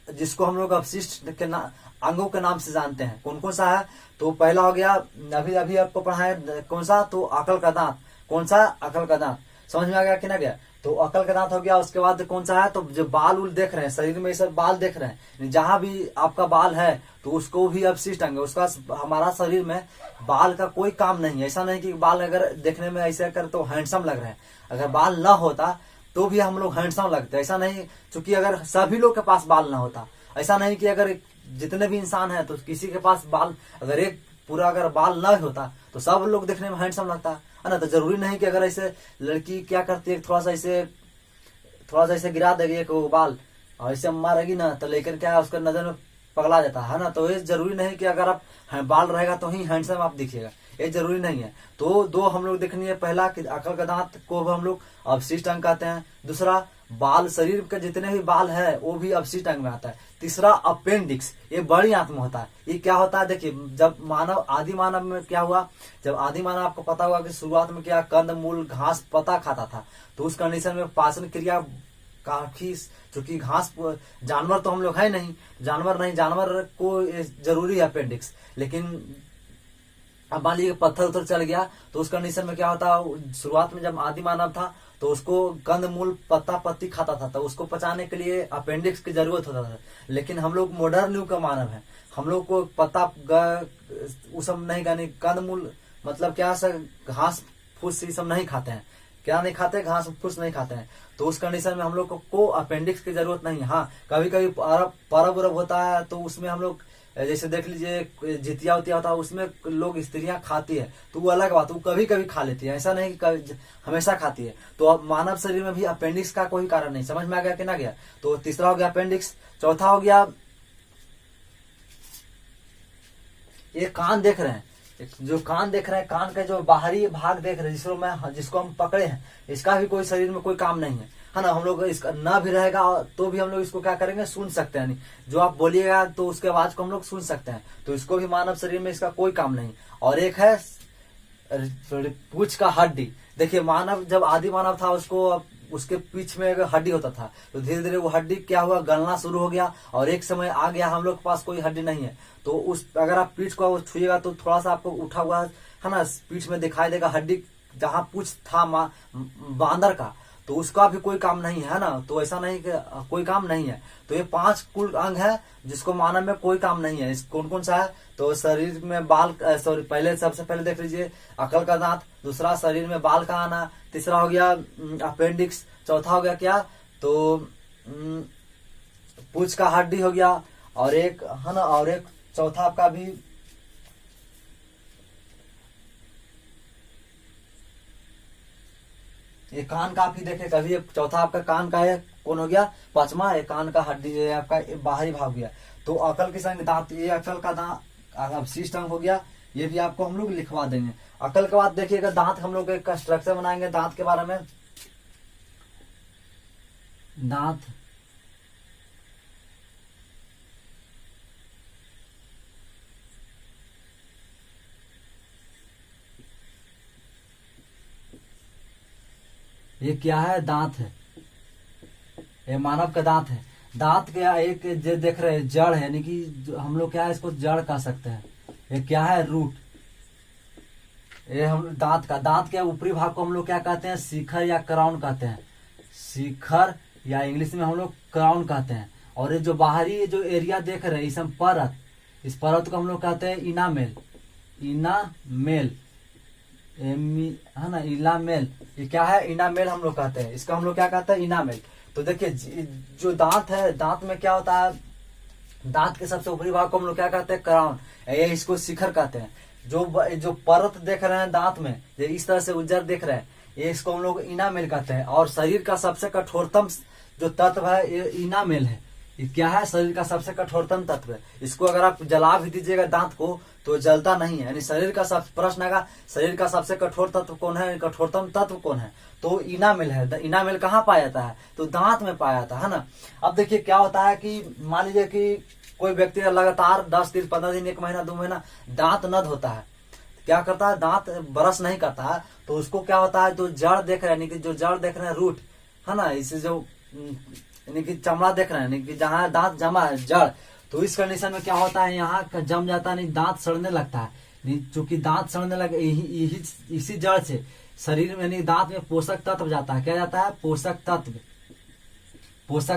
जिसको हम लोग अवशिष्ट के अंगों के नाम से जानते हैं। कौन कौन सा है, तो पहला हो गया, अभी आपको पढ़ा है कौन सा, तो अकल का दांत। कौन सा, अकल का दांत। समझ में आ गया कि ना गया। तो अकल का दांत हो गया। उसके बाद कौन सा है, तो जो बाल उल देख रहे हैं शरीर में, सब बाल देख रहे हैं, जहां भी आपका बाल है तो उसको भी अवशिष्ट अंग है। उसका हमारा शरीर में बाल का कोई काम नहीं है। ऐसा नहीं कि बाल अगर देखने में ऐसे कर तो हैंडसम लग रहे हैं, अगर बाल ना होता तो भी हम लोग हैंडसम लगते, ऐसा नहीं। क्योंकि अगर सभी लोग के पास बाल ना होता, ऐसा नहीं कि अगर जितने भी इंसान है तो किसी के पास बाल, अगर एक पूरा अगर बाल ना होता तो सब लोग देखने में हैंडसम लगता है ना। तो जरूरी नहीं कि अगर ऐसे लड़की क्या करती है, थोड़ा सा ऐसे गिरा देगी एक बाल और ऐसे मारेगी ना, तो लेकर क्या उसका नजर में पगला जाता है ना। तो ये जरूरी नहीं कि अगर आप बाल रहेगा तो ही हैंडसम आप दिखिएगा, ये जरूरी नहीं है। तो दो हम लोग देखनी है, पहला कि अकल का दांत को हम लोग अवशिष्ट अंग कहते हैं। दूसरा, बाल, शरीर के जितने भी बाल है वो भी अवशिष्ट अंग में आता है। तीसरा, अपेंडिक्स, ये बड़ी आंत में होता है। ये क्या होता है, देखिए, जब आदि मानव में क्या हुआ, जब आदि मानव, आपको पता होगा कि शुरुआत में क्या कंद मूल घास पत्ता खाता था, तो उस कंडीशन में पाचन क्रिया काफी, चूंकि घास, जानवर तो हम लोग है नहीं, जानवर को जरूरी है अपेंडिक्स। लेकिन अब मान लीजिए पत्थर उथर चल गया तो उस कंडीशन में क्या होता है, शुरुआत में जब आदि मानव था तो उसको कंद मूल पत्ता पत्ती खाता था, तो उसको पचाने के लिए अपेंडिक्स की जरूरत होता था। लेकिन हम लोग मॉडर्न युग का मानव है, हम लोग को पत्ता वो सब नहीं खाने, कंद मूल मतलब क्या, घास फूस ये सब नहीं खाते हैं। क्या नहीं खाते, घास फूस नहीं खाते हैं। तो उस कंडीशन में हम लोग को अपेंडिक्स की जरूरत नहीं है। हाँ, कभी कभी पर्व उरब होता है तो उसमें हम लोग जैसे देख लीजिए जितिया उतिया होता है, उसमें लोग स्त्रियां खाती है तो वो अलग बात, वो कभी कभी खा लेती है, ऐसा नहीं कि हमेशा खाती है। तो अब मानव शरीर में भी अपेंडिक्स का कोई कारण नहीं। समझ में आ गया कि ना गया? तो तीसरा हो गया अपेंडिक्स। चौथा हो गया, ये कान देख रहे हैं, जो कान देख रहे हैं, कान का जो बाहरी भाग देख रहे हैं, जिसको हम पकड़े हैं, इसका भी कोई शरीर में कोई काम नहीं है ना। हम लोग इसका ना भी रहेगा तो भी हम लोग इसको क्या करेंगे, सुन सकते हैं। नहीं, जो आप बोलिएगा तो उसके आवाज को हम लोग सुन सकते हैं, तो इसको भी मानव शरीर में इसका कोई काम नहीं। और एक है पूंछ का हड्डी। देखिए मानव जब आदि मानव था, उसके पीछ में एक हड्डी होता था, तो धीरे धीरे वो हड्डी क्या हुआ, गलना शुरू हो गया, और एक समय आ गया हम लोग के पास कोई हड्डी नहीं है। तो उस अगर आप पीठ को छुएगा तो थोड़ा सा आपको उठा हुआ है ना पीठ में दिखाई देगा हड्डी, जहां पूछ था बांदर का, तो उसका भी कोई काम नहीं है ना। तो ऐसा नहीं कि कोई काम नहीं है। तो ये 5 कुल अंग है जिसको मानव में कोई काम नहीं है। कौन कौन सा है? तो शरीर में बाल, पहले सबसे पहले देख लीजिए अकल का दांत, दूसरा शरीर में बाल का आना, तीसरा हो गया अपेंडिक्स, चौथा हो गया क्या, तो पूंछ का हड्डी हो गया, और एक है ना, और एक चौथा आपका भी ये कान का आप ही देखे कभी। चौथा आपका कान का है, कौन हो गया, पांचवा ये कान का हड्डी है आपका बाहरी भाग गया। तो अकल के संग दांत, ये अकल का दांत अवशिष्ट अंग हो गया, ये भी आपको हम लोग लिखवा देंगे। अकल के बाद देखिएगा दांत, हम लोग एक स्ट्रक्चर बनाएंगे दांत के बारे में। दांत ये क्या है, दांत है, ये मानव का दांत है। दांत क्या एक जो देख रहे हैं जड़ है, यानी कि हम लोग क्या है इसको जड़ कह सकते हैं। ये क्या है, रूट। ये हम दांत के ऊपरी भाग को हम लोग क्या कहते हैं, शिखर या क्राउन कहते हैं। शिखर या इंग्लिश में हम लोग क्राउन कहते हैं। और ये जो बाहरी जो एरिया देख रहे हैं इसमें परत, इस परत को हम लोग कहते हैं इनामेल। इनामेल है ना, इनामेल। ये क्या है, इनामेल हम लोग कहते हैं, इसका हम लोग क्या कहते हैं, इनामेल। तो देखिए जो दांत है, दांत में क्या होता है, दांत के सबसे ऊपरी भाग को हम लोग क्या कहते हैं, क्राउन, ये इसको शिखर कहते हैं। जो परत देख रहे हैं दांत में, जो इस तरह से उज्जर देख रहे हैं, ये इसको हम लोग इनामेल कहते हैं। और शरीर का सबसे कठोरतम जो तत्व है ये इनामेल है। ये क्या है, शरीर का सबसे कठोरतम तत्व है। इसको अगर आप जला भी दीजिएगा दांत को तो जलता नहीं है। यानी शरीर का सब प्रश्न आएगा, शरीर का सबसे कठोर तत्व कौन है, कठोरतम तत्व कौन है, तो इनामेल है। इनामेल कहाँ पाया जाता है, तो दांत में पाया जाता है ना। अब देखिए क्या होता है कि मान लीजिए कि कोई व्यक्ति लगातार 10 दिन 15 दिन 1 महीना 2 महीना दांत न धोता है, क्या करता है, दांत ब्रश नहीं करता है, तो उसको क्या होता है, जो जड़ देख रहे हैं, यानी कि जो जड़ देख रहे हैं, रूट है ना, इसे जो यानी कि चमड़ा देख रहे हैं, यानी कि जहाँ दांत जमा है जड़, तो इस कंडीशन में क्या होता है, यहाँ जम जाता है, नहीं दांत सड़ने लगता है। नहीं, चूंकि दांत सड़ने लगे इसी जड़ से शरीर में, यानी दांत में पोषक तत्व जाता है। क्या जाता है, पोषक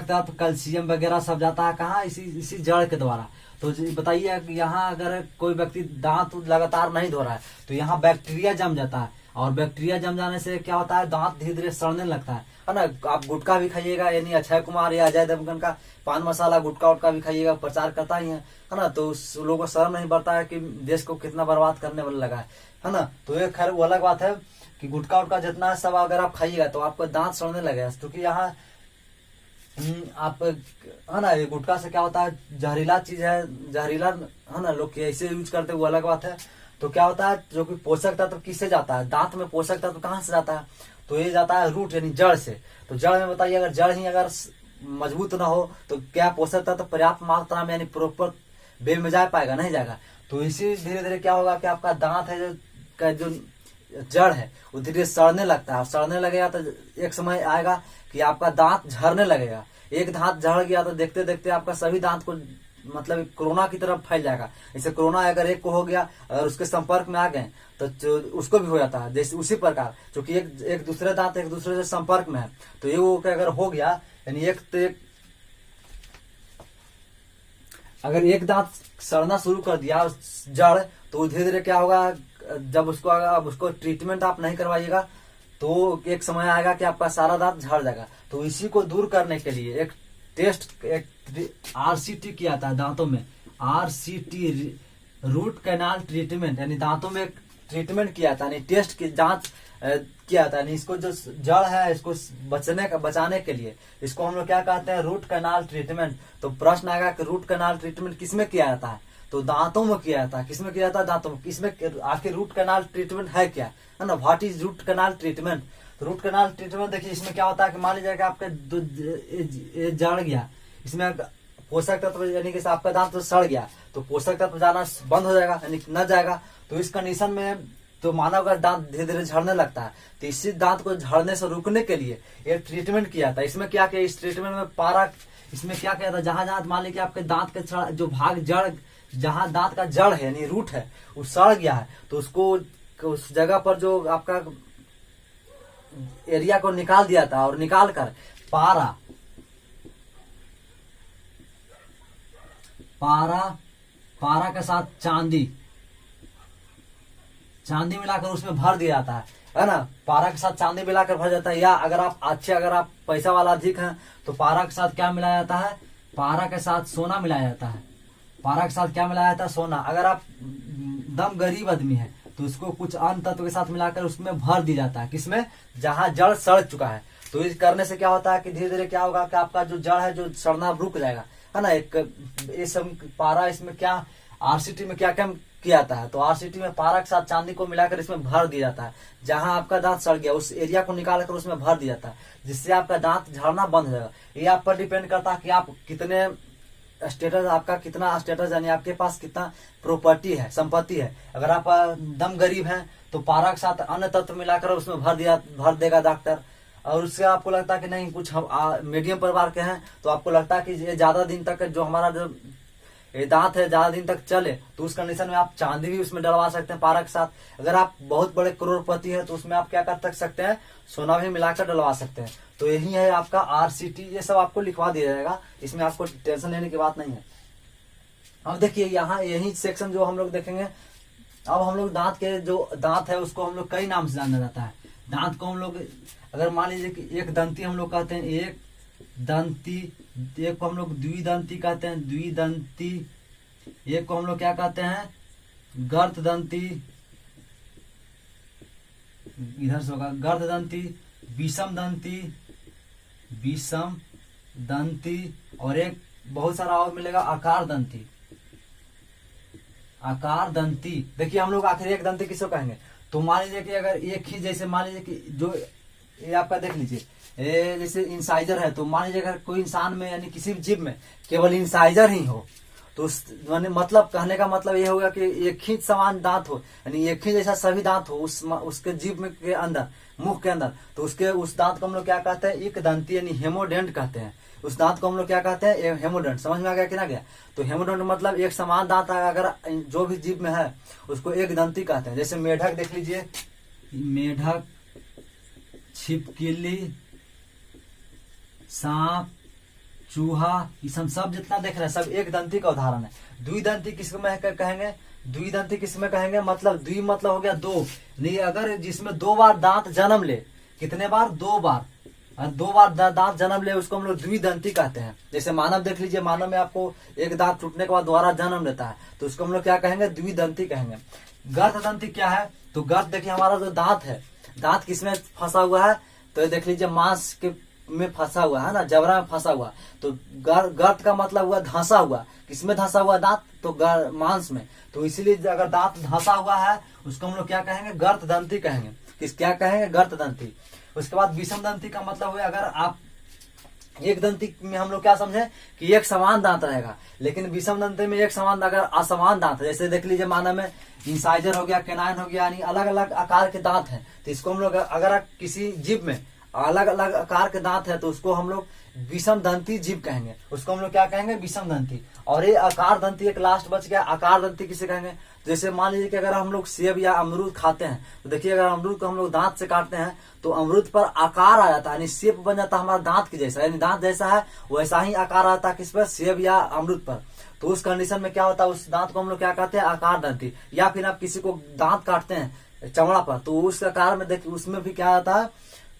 तत्व कैल्शियम वगैरह सब जाता है कहाँ, इसी जड़ के द्वारा। तो बताइए यहाँ अगर कोई व्यक्ति दांत लगातार नहीं धो रहा है तो यहाँ बैक्टीरिया जम जाता है, और बैक्टीरिया जम जाने से क्या होता है, दांत धीरे धीरे सड़ने लगता है ना। आप गुटखा भी खाइएगा, यानी अक्षय कुमार या अजय देवगन का पान मसाला गुटखा उटका भी खाइएगा, प्रचार करता ही है ना। तो उस लोगों को शर्म नहीं पड़ता है कि देश को कितना बर्बाद करने वाला लगा है ना। तो ये खैर वो अलग बात है कि गुटखा उटका जितना सब अगर आप खाइएगा तो आपको दांत सड़ने लगेगा, क्योंकि यहाँ आप है ना, ये गुटखा से क्या होता है, जहरीला चीज है, जहरीला है ना, लोग ऐसे यूज करते वो अलग बात है। तो क्या होता है, जो कि पोषक तत्व किससे जाता है, दांत में पोषक तत्व कहाँ से जाता है, तो ये जाता है रूट यानी जड़ से। तो जड़ में बताइए अगर जड़ ही अगर मजबूत ना हो तो क्या पोषक तत्व पर्याप्त मात्रा में यानी प्रॉपर वे में जा पाएगा, नहीं जाएगा। तो इसी धीरे धीरे क्या होगा कि आपका दांत है जो जड़ है वो धीरे सड़ने लगता है, और सड़ने लगेगा तो एक समय आएगा कि आपका दांत झड़ने लगेगा। एक दांत झड़ गया तो देखते देखते आपका सभी दांत को मतलब कोरोना की तरफ फैल जाएगा। जैसे कोरोना अगर एक को हो गया, अगर उसके संपर्क में आ गए तो उसको भी हो जाता है। जैसे उसी प्रकार क्योंकि एक दूसरे दांत एक दूसरे से संपर्क में है, तो ये वो अगर हो गया, यानी अगर एक दांत सड़ना शुरू कर दिया जड़, तो धीरे धीरे क्या होगा, जब उसको ट्रीटमेंट आप नहीं करवाइएगा तो एक समय आएगा कि आपका सारा दांत झड़ जाएगा। तो इसी को दूर करने के लिए एक टेस्ट, एक आरसीटी किया था दांतों में, आरसीटी रूट कैनाल ट्रीटमेंट, यानी दांतों में ट्रीटमेंट किया था, यानी टेस्ट की जांच किया था। यानी इसको जो जड़ है इसको बचाने के लिए इसको हम लोग क्या कहते हैं, रूट कैनाल ट्रीटमेंट। तो प्रश्न आएगा कि रूट कैनाल ट्रीटमेंट किसमें किया जाता है, तो दांतों में किया जाता है। किसमें किया जाता है, दांतों में। इसमें आखिर रूट कैनाल ट्रीटमेंट है क्या, है ना, what is root canal treatment. तो रूट कैनाल ट्रीटमेंट देखिए इसमें क्या होता है कि मान लीजिए कि आपके जड़ गया, इसमें पोषक तत्व यानी कि आपका दांत तो सड़ गया, तो पोषक तत्व जाना बंद हो जाएगा, यानी न जाएगा। तो इस कंडीशन में तो मानव का दांत धीरे धीरे झड़ने लगता है। तो इसी दांत को झड़ने से रोकने के लिए एक ट्रीटमेंट किया था। इसमें क्या किया, इस ट्रीटमेंट में पारा, इसमें क्या किया था, जहां जहां मान लीजिए आपके दांत के जो भाग जड़, जहां दांत का जड़ है यानी रूट है वो सड़ गया है, तो उसको उस जगह पर जो आपका एरिया को निकाल दिया था, और निकाल कर पारा पारा के साथ चांदी मिलाकर उसमें भर दिया जाता है ना। पारा के साथ चांदी मिलाकर भर जाता है। या अगर आप पैसा वाला अधिक हैं तो पारा के साथ क्या मिलाया जाता है, पारा के साथ सोना मिलाया जाता है। पारा के साथ क्या मिलाया जाता है, सोना। अगर आप दम गरीब आदमी है तो उसको कुछ अन्य तत्व के साथ मिलाकर उसमें भर दिया जाता है, किसमें, जहां जड़ सड़ चुका है। तो इस करने से क्या होता है कि धीरे धीरे क्या होगा कि आपका जो जड़ है जो सड़ना रुक जाएगा, है ना। एक ये सब पारा, इसमें क्या आरसीटी में क्या क्या किया जाता है, तो आरसीटी में पारा के साथ चांदी को मिलाकर इसमें भर दिया जाता है। जहां आपका दांत सड़ गया उस एरिया को निकाल कर उसमें भर दिया जाता है, जिससे आपका दांत झड़ना बंद हो जाएगा। ये आप पर डिपेंड करता है कि आप कितने स्टेटस, आपका कितना स्टेटस, यानी आपके पास कितना प्रॉपर्टी है, संपत्ति है। अगर आप दम गरीब हैं तो पारा के साथ अन्य तत्व मिलाकर उसमें भर देगा डॉक्टर। और उससे आपको लगता है कि नहीं, कुछ हम मीडियम परिवार के हैं तो आपको लगता है कि ये ज्यादा दिन तक जो हमारा जो ये दांत है ज्यादा दिन तक चले, तो उस कंडीशन में आप चांदी भी उसमें डलवा सकते हैं पारा के साथ। अगर आप बहुत बड़े करोड़पति हैं तो उसमें आप क्या कर सकते हैं, सोना भी मिलाकर डलवा सकते हैं। तो यही है आपका आरसीटी, ये सब आपको लिखवा दिया जाएगा, इसमें आपको टेंशन लेने की बात नहीं है। अब देखिए यहाँ यही सेक्शन जो हम लोग देखेंगे, अब हम लोग दांत के जो दांत है उसको हम लोग कई नाम से जाना जाता है। दांत को हम लोग अगर मान लीजिए कि एक दंती हम लोग कहते हैं, एक दंती, एक को हम लोग द्विदंती कहते हैं, द्विदंती। एक को हम लोग क्या कहते हैं, गर्त दंती, इधर से होगा गर्त दंती, विषम दंती, विषम दंती, और एक बहुत सारा और मिलेगा आकार दंती, आकार दंती। देखिए हम लोग आखिर एक दंती किसको कहेंगे, तो मान लीजिए कि अगर एक ही, जैसे मान लीजिए कि जो ये आपका देख लीजिए, जैसे इंसाइजर है, तो मान लीजिए अगर कोई इंसान में यानी किसी भी जीव में केवल इंसाइजर ही हो, तो मतलब कहने का मतलब ये होगा कि एक ही समान दांत हो, यानी एक ही जैसा सभी दांत हो उसके जीव में के अंदर, मुख के अंदर, तो उसके उस दांत को हम लोग क्या कहते हैं, एक दंती, यानी हेमोडेंट कहते हैं। उस दांत को हम लोग क्या कहते हैं, हेमोडेंट। समझ में आ गया कि ना गया। तो हेमोडेंट मतलब एक समान दांत अगर जो भी जीव में है उसको एक दंती कहते हैं। जैसे मेढक देख लीजिए, मेढक, छिपकली, सांप, चूहा, ये सब जितना देख रहे हैं सब एक दंती का उदाहरण है। द्विदंती किसमें कहेंगे, द्विदंती किसमें कहेंगे, मतलब द्वि मतलब हो गया दो, नहीं अगर जिसमें दो बार दांत जन्म ले, कितने बार, दो बार, और दो बार दांत जन्म ले उसको हम लोग द्विदंती कहते हैं। जैसे मानव देख लीजिए, मानव में आपको एक दांत टूटने के बाद दोबारा जन्म लेता है, तो उसको हम लोग क्या कहेंगे, द्विदंती कहेंगे। गर्त दंती क्या है, तो गर्त देखिए हमारा जो दांत है, दांत किसमें फंसा हुआ है, तो ये देख लीजिए मांस के में फंसा हुआ है ना, जबड़ा में फंसा हुआ। तो गर्त का मतलब हुआ धंसा हुआ, किसमें धंसा हुआ दांत, तो मांस में। तो इसीलिए अगर दांत धंसा हुआ है उसको हम लोग क्या कहेंगे, गर्त दंती कहेंगे। क्या कहेंगे, गर्त दंती। उसके बाद विषम दंती का मतलब हुआ अगर आप एक दंती में हम लोग क्या समझे कि एक समान दांत रहेगा, लेकिन विषम दंती में एक समान अगर असमान दांत, जैसे देख लीजिए मानव में इंसाइजर हो गया, केनाइन हो गया, यानी अलग अलग आकार के दांत हैं। तो इसको हम लोग अगर किसी जीव में अलग अलग आकार के दांत है तो उसको हम लोग विषम दंती जीव कहेंगे, उसको हम लोग क्या कहेंगे, विषम दंती। और ये आकार दंती एक लास्ट बच गया, आकार दंती किसे कहेंगे, जैसे मान लीजिए कि अगर हम लोग सेब या अमरूद खाते हैं, तो देखिए अगर अमरूद को हम लोग दांत से काटते हैं तो अमरूद पर आकार आ जाता है, यानी शेप बन जाता है हमारा दांत के जैसा, यानी दांत जैसा है वैसा ही आकार आता है किस पर, सेब या अमरूद पर। तो उस कंडीशन में क्या होता है, उस दांत को हम लोग क्या कहते हैं, आकार दंती। या फिर आप किसी को दांत काटते हैं चमड़ा पर, तो उस आकार में देखिए उसमें भी क्या आता है,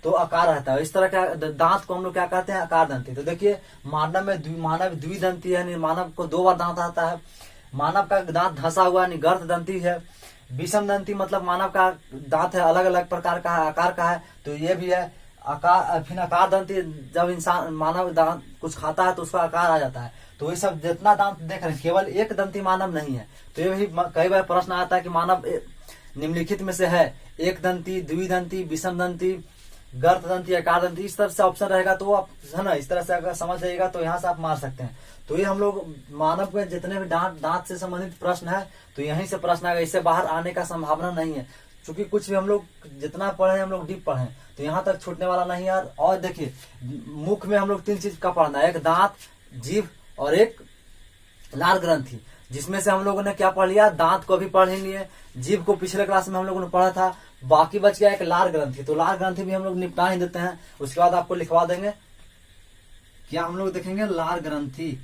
तो आकार रहता है। इस तरह का दांत को हम लोग क्या कहते हैं, आकार दंती। तो देखिए मानव में मानव द्विदंती है, यानी मानव को 2 बार दांत आता है। मानव का दांत धंसा हुआ यानी गर्त दंती है। विषम दंती मतलब मानव का दांत है अलग अलग प्रकार का है, आकार का है, तो ये भी है। आकार फिर आकार दंती, जब इंसान मानव दांत कुछ खाता है तो उसका आकार आ जाता है। तो ये सब जितना दांत देख रहे हैं, केवल एक दंती मानव नहीं है। तो ये भी कई बार प्रश्न आता है कि मानव निम्नलिखित में से है एक दंती, द्विदंती, विषम दंती, गर्त दंती, आकार दंती। इस तरह से ऑप्शन रहेगा, तो आप है ना, इस तरह से अगर समझ जाइएगा तो यहाँ से आप मार सकते हैं। तो ये हम लोग मानव के जितने भी दांत से संबंधित प्रश्न है, तो यहीं से प्रश्न आएगा, इससे बाहर आने का संभावना नहीं है। क्योंकि कुछ भी हम लोग जितना पढ़े हम लोग डीप पढ़े, तो यहाँ तक छूटने वाला नहीं यार। और देखिए मुख में हम लोग 3 चीज का पढ़ना है, एक दांत, जीभ और एक लार ग्रंथि। जिसमें से हम लोगों ने क्या पढ़ लिया, दांत को भी पढ़ ही लिए, जीभ को पिछले क्लास में हम लोगों ने पढ़ा था, बाकी बच गया एक लार ग्रंथि। तो लार ग्रंथि भी हम लोग निपटा ही देते हैं, उसके बाद आपको लिखवा देंगे। क्या हम लोग देखेंगे, लार ग्रंथि,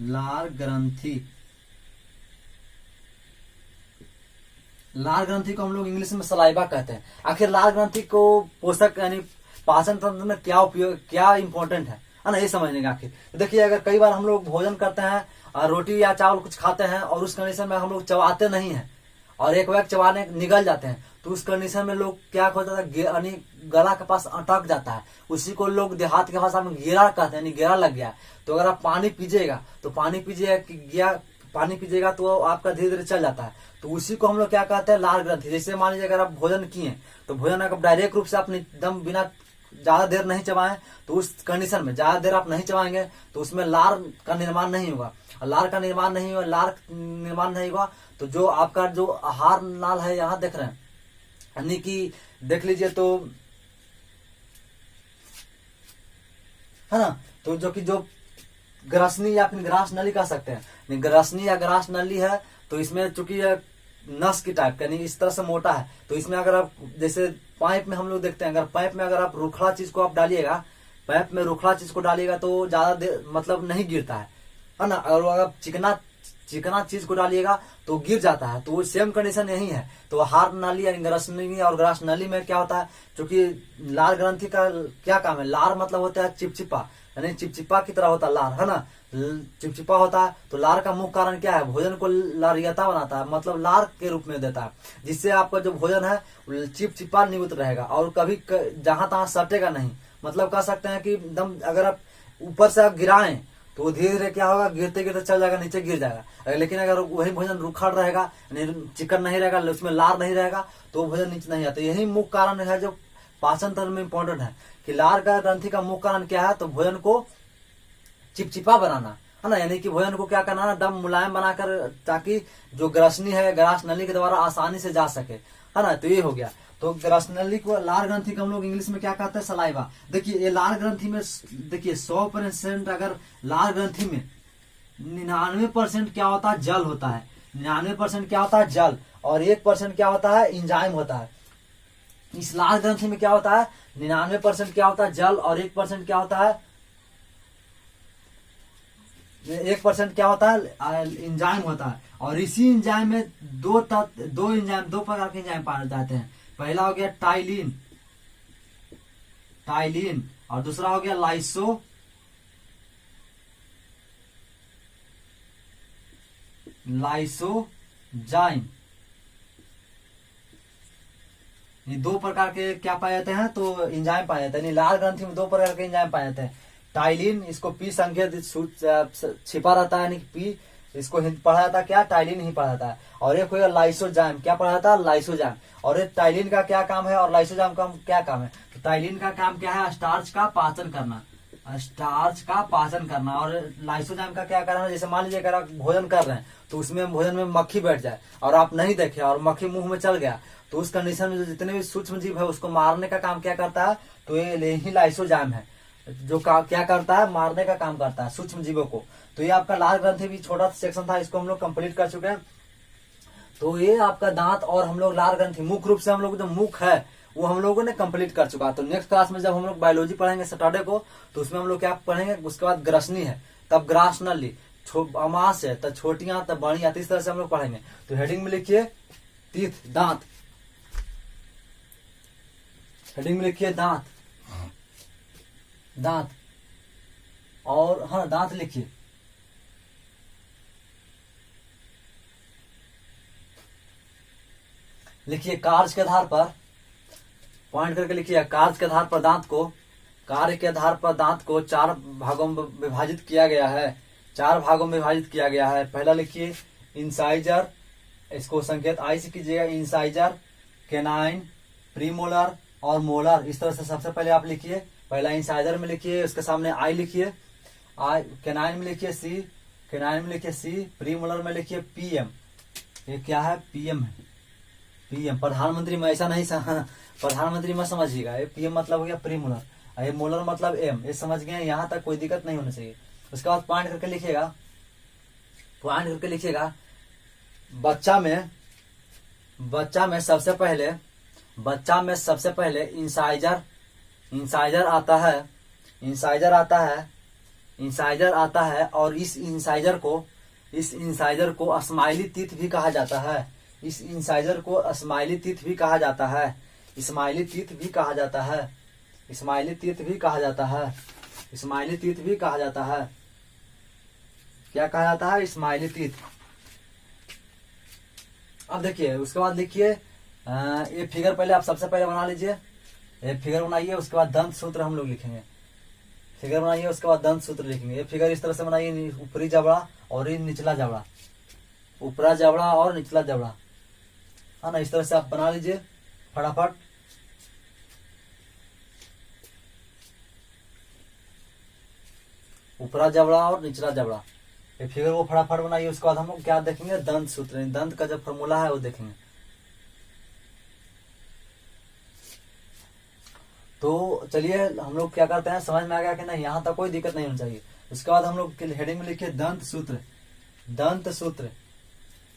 लार ग्रंथि। लार ग्रंथि को हम लोग इंग्लिश में सलाइवा कहते हैं। आखिर लार ग्रंथि को पोषक यानी पाचन तंत्र में क्या उपयोग, क्या इंपॉर्टेंट है ना, ये समझने का। आखिर देखिए अगर कई बार हम लोग भोजन करते हैं, रोटी या चावल कुछ खाते हैं, और उस कंडीशन में हम लोग चबाते नहीं है और एक वक्त चबाने निगल जाते हैं, तो उस कंडीशन में लोग क्या होता है, यानी गला के पास अटक जाता है। उसी को लोग देहात के भाषा में गेरा कहते हैं, यानी गेरा लग गया। तो अगर आप पानी पीजिएगा तो पानी पीजिएगा तो आपका धीरे धीरे चल जाता है। तो उसी को हम लोग क्या कहते हैं, लार ग्रंथि। जैसे मान लीजिए अगर आप भोजन किए, तो भोजन अगर डायरेक्ट रूप से आपने एकदम बिना ज्यादा देर नहीं चबाएं, तो उस कंडीशन में ज्यादा देर आप नहीं चबाएंगे तो उसमें लार का निर्माण नहीं होगा। लार का निर्माण नहीं हुआ, लार निर्माण नहीं हुआ तो जो आपका जो आहार नाल है, यहाँ देख रहे हैं, यानी कि देख लीजिए तो है ना, तो जो ग्रासनी या फिर ग्रास नली कह सकते हैं, ग्रासनी या ग्रास नली है, तो इसमें चूंकि नस की टाइप यानी इस तरह से मोटा है, तो इसमें अगर आप जैसे पाइप में हम लोग देखते हैं, अगर पाइप में अगर आप रूखड़ा चीज को आप डालिएगा, पाइप में रूखड़ा चीज को डालिएगा तो ज्यादा देर मतलब नहीं गिरता है ना। और अगर चिकना चीज को डालिएगा तो गिर जाता है। तो वो सेम कंडीशन यही है। तो हार नाली यानी ग्रास नली और ग्रास नली में क्या होता है, क्योंकि लार ग्रंथि का क्या काम है, लार मतलब होता है चिपचिपा, यानी चिपचिपा की तरह होता है लार, है ना, चिपचिपा होता है। तो लार का मुख्य कारण क्या है, भोजन को लारियता बनाता है, मतलब लार के रूप में देता है, जिससे आपका जो भोजन है चिपचिपा नियुक्त रहेगा और कभी जहां तहां सटेगा नहीं। मतलब कह सकते हैं कि एकदम अगर आप ऊपर से आप गिराएं तो धीरे धीरे क्या होगा, गिरते गिरते चल जाएगा, नीचे गिर जाएगा। लेकिन अगर वही भोजन रूखड़ रहेगा, चिकन नहीं रहेगा, उसमें लार नहीं रहेगा, तो भोजन नीचे नहीं आता। यही मुख्य कारण है जो पाचन तंत्र में इंपॉर्टेंट है कि लार का ग्रंथि का मुख्य कारण क्या है, तो भोजन को चिपचिपा बनाना, है ना, यानी कि भोजन को क्या करना है, दम मुलायम बनाकर, ताकि जो ग्रसनी है ग्रास नली के द्वारा आसानी से जा सके, है ना। तो ये हो गया। तो ग्रास नली को, लार ग्रंथि को हम लोग इंग्लिश में क्या कहते हैं, सलाइवा। देखिए ये लार ग्रंथि में देखिए 100% अगर लार ग्रंथि में 99% क्या होता है, जल होता है। 99% क्या होता है, जल, और 1% क्या होता है, इंजाइम होता है। इस लार ग्रंथि में क्या होता है, 99% क्या होता है, जल, और 1% क्या होता है, 1% क्या होता है, इंजाइम होता है। और इसी इंजाइम में दो प्रकार के इंजाइम पाए जाते हैं। पहला हो गया टाइलिन और दूसरा हो गया लाइसोजाइम। ये 2 प्रकार के क्या पाए जाते हैं, तो इंजाइम पाए जाते हैं। लाल ग्रंथि में 2 प्रकार के इंजाइम पाए जाते हैं। टाइलिन, इसको पी संकेत छिपा रहता है, यानी कि पी, इसको पढ़ा जाता है क्या, टाइलिन ही पढ़ा जाता है। और एक होगा लाइसोजाइम, क्या पढ़ा जाता है, लाइसोजाइम। और ये टाइलिन का क्या काम है और लाइसोजाइम का क्या काम है, तो टाइलिन का काम क्या है, स्टार्च का पाचन करना। और लाइसोजाइम का क्या कारण है, जैसे मान लीजिए अगर आप भोजन कर रहे हैं तो उसमें भोजन में मक्खी बैठ जाए और आप नहीं देखे और मक्खी मुंह में चल गया, तो उस कंडीशन में जो जितने भी सूक्ष्म जीव है उसको मारने का काम क्या करता है, तो ये ही लाइसोजाइम है जो क्या करता है, मारने का काम करता है सूक्ष्म जीवों को। तो ये आपका लार ग्रंथि भी छोटा सेक्शन था, इसको हम लोग कंप्लीट कर चुके हैं। तो ये आपका दांत और हम लोग लार ग्रंथि, मुख्य रूप से हम लोग जो मुख है वो हम लोगों ने कंप्लीट कर चुका है। तो नेक्स्ट क्लास में जब हम लोग बायोलॉजी पढ़ेंगे सैटरडे को, तो उसमें हम लोग क्या पढ़ेंगे, उसके बाद ग्रसनी है, तब ग्रास नली, अमास है, तब छोटियां, तब बड़ियां, इस तरह से हम लोग पढ़ेंगे। तो हेडिंग में लिखिए तीर्थ, दांत, हेडिंग में लिखिए दांत, दांत, और हाँ दांत लिखिए। लिखिए कार्य के आधार पर, पॉइंट करके लिखिए, कार्य के आधार पर दांत को, कार्य के आधार पर दांत को 4 भागों में विभाजित किया गया है, 4 भागों में विभाजित किया गया है। पहला लिखिए इंसाइजर, इसको संकेत आई से कीजिएगा, इंसाइजर, केनाइन, प्रीमोलर और मोलर। इस तरह से सबसे पहले आप लिखिए, पहला इंसाइजर में लिखिए, उसके सामने आई लिखिए, आई, केनाइन में लिखिए सी, केनाइन में लिखिए सी, प्रीमोलर में लिखिए पीएम। ये क्या है? पीएम है, पीएम, प्रधानमंत्री में ऐसा नहीं प्रधानमंत्री में समझिएगा, ये पीएम मतलब हो गया प्रीमोलर, ये मोलर मतलब एम, ये समझ गए, यहाँ तक कोई दिक्कत नहीं होनी चाहिए। उसके बाद पॉइंट करके लिखिएगा, पॉइंट करके लिखिएगा, बच्चा में सबसे पहले इंसाइजर, इंसाइजर आता है, इंसाइजर आता है, इंसाइजर आता है, और इस इंसाइजर को स्माइली टीथ भी कहा जाता है, इस इंसाइजर को स्माइली टीथ भी कहा जाता है, स्माइली टीथ भी कहा जाता है, स्माइली टीथ भी कहा जाता है, स्माइली टीथ भी कहा जाता है। क्या कहा जाता है? Smiley teeth. अब देखिए, उसके बाद लिखिए, ये फिगर पहले आप सबसे पहले बना लीजिए, ये फिगर बनाइए, उसके बाद दंत सूत्र हम लोग लिखेंगे, फिगर बनाइए, उसके बाद दंत सूत्र लिखेंगे। ये फिगर इस तरह से बनाइए, ऊपरी जबड़ा और ये निचला जबड़ा, ऊपरा जबड़ा और निचला जबड़ा, है ना, इस तरह से आप बना लीजिए फटाफट। ऊपरा जबड़ा और निचला जबड़ा, ये फिगर वो फटाफट बनाइए। उसके बाद हम लोग क्या देखेंगे? दंत सूत्र, दंत का जो फॉर्मूला है वो देखेंगे। तो चलिए हम लोग क्या करते हैं, समझ में आ गया कि नहीं? यहाँ तक कोई दिक्कत नहीं होनी चाहिए। उसके बाद हम लोग हेडिंग में लिखिए दंत सूत्र, दंत सूत्र,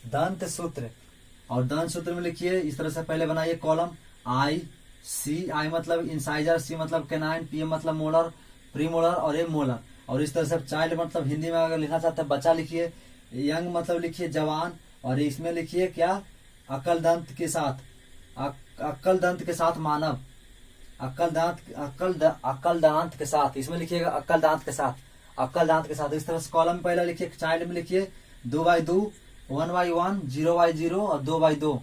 दंत सूत्र, और दंत सूत्र में लिखिए इस तरह से, पहले बनाइए कॉलम आई सी, आई मतलब इंसाइजर, सी मतलब केनाइन, पीएम मतलब मोलर, प्री मोलर और ए मोलर। और इस तरह से चाइल्ड मतलब हिंदी में अगर लिखना चाहते हैं बच्चा लिखिए, यंग मतलब लिखिए जवान, और इसमें लिखिए क्या? अक्ल दंत के साथ, अक्ल दंत के साथ मानव, अक्ल दांत के साथ, इसमें लिखिएगा अक्ल दांत के साथ, अक्ल दांत के साथ। इस तरह से कॉलम पहले लिखिए, चाइल्ड में लिखिए 2x2, 1x1, 0x0 और 2x2।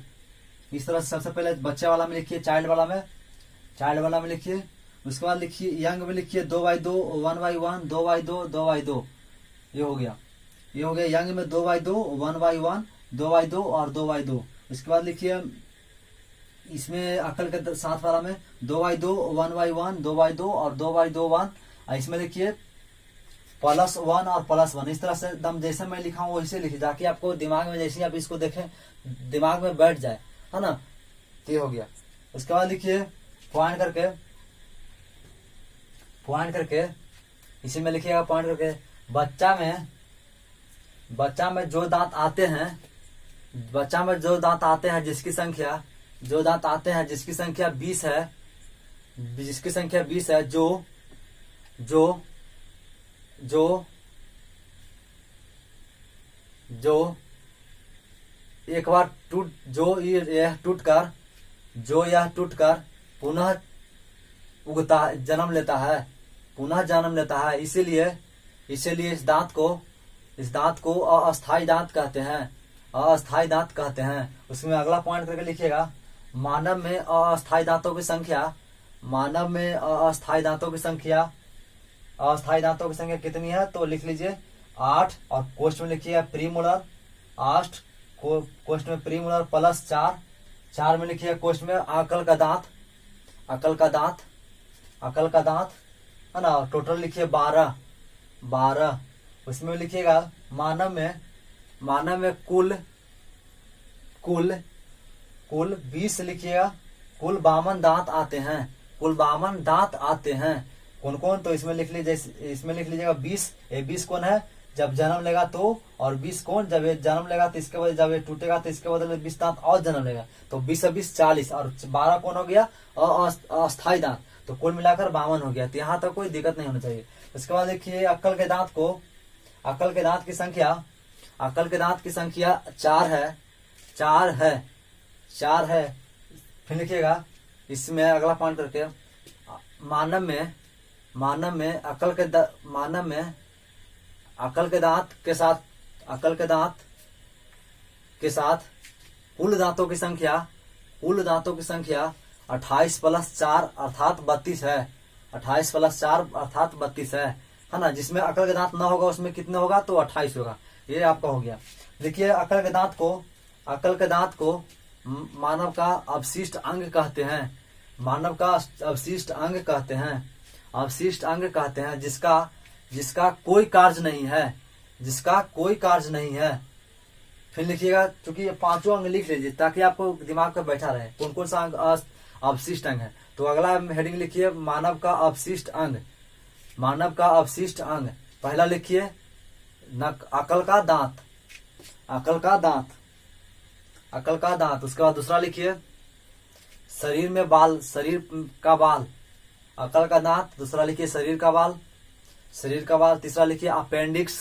इस तरह से सबसे पहले बच्चे वाला में लिखिए, चाइल्ड वाला में लिखिए। उसके बाद लिखिए यंग में लिखिए 2x2, 1x1, 2x2, 2x2। ये हो गया यंग में 2x2, 1x1, 2x2 और 2x2। उसके बाद लिखिए इसमें अकल के साथ वाला में 2x2, 1x1, 2x2 और 2x2 1। इसमें लिखिए +1 और +1। इस तरह से एकदम जैसे मैं लिखा हूँ वैसे लिखिए, ताकि आपको दिमाग में, जैसे आप इसको देखें दिमाग में बैठ जाए, है ना। ये हो गया। उसके बाद लिखिए पॉइंट करके इसी में लिखिएगा पॉइंट करके, बच्चा में जो दांत आते हैं, जिसकी संख्या 20 है, जो एक बार यह टूटकर पुनः जन्म लेता है, इसीलिए इस दांत को अस्थायी दांत कहते हैं। उसमें अगला पॉइंट करके लिखिएगा, मानव में अस्थायी दांतों की संख्या कितनी है? तो लिख लीजिए 8, और कोष्ठ में लिखिएगा प्रीमोलर 8, कोष्ठ में प्रीमोलर +4 में लिखिएगा कोष्ठ में अकल का दांत, है ना। टोटल लिखिए 12। उसमें लिखिएगा मानव में कुल 20 लिखिएगा, कुल 52 दांत आते हैं। कौन? तो इसमें लिख लीजिएगा 20। ये 20 कौन है? जब जन्म लेगा तो, और 20 कौन? जब ये जन्म लेगा तो इसके बदले, जब ये टूटेगा तो इसके बदले 20 दांत और जन्म लेगा, तो 20 और 20 40, और 12 कौन हो गया? अस्थायी दांत। तो कुल मिलाकर 52 हो गया। तो यहाँ तक कोई दिक्कत नहीं होनी चाहिए। उसके बाद देखिए अक्ल के दांत की संख्या 4 है। फिर लिखिएगा इसमें अगला पॉइंट करके मानव में अकल के दांत के साथ कुल दांतों की संख्या 28 + 4 अर्थात 32 है। 28 + 4 अर्थात 32 है ना। जिसमें अकल के दांत ना होगा उसमें कितने होगा, तो 28 होगा। ये आपका हो गया। देखिए अकल के दांत को मानव का अवशिष्ट अंग कहते हैं। मानव का अवशिष्ट अंग कहते हैं जिसका कोई कार्य नहीं है। फिर लिखिएगा, क्योंकि ये पांचों अंग लिख लीजिए ताकि आपको दिमाग में बैठा रहे कौन कौन सा अंग अवशिष्ट अंग है। तो अगला हेडिंग लिखिए मानव का अवशिष्ट अंग। पहला लिखिए अकल का दांत। उसके बाद दूसरा लिखिए शरीर का बाल। अकल का दांत। दूसरा लिखिए शरीर का बाल। तीसरा लिखिए अपेंडिक्स,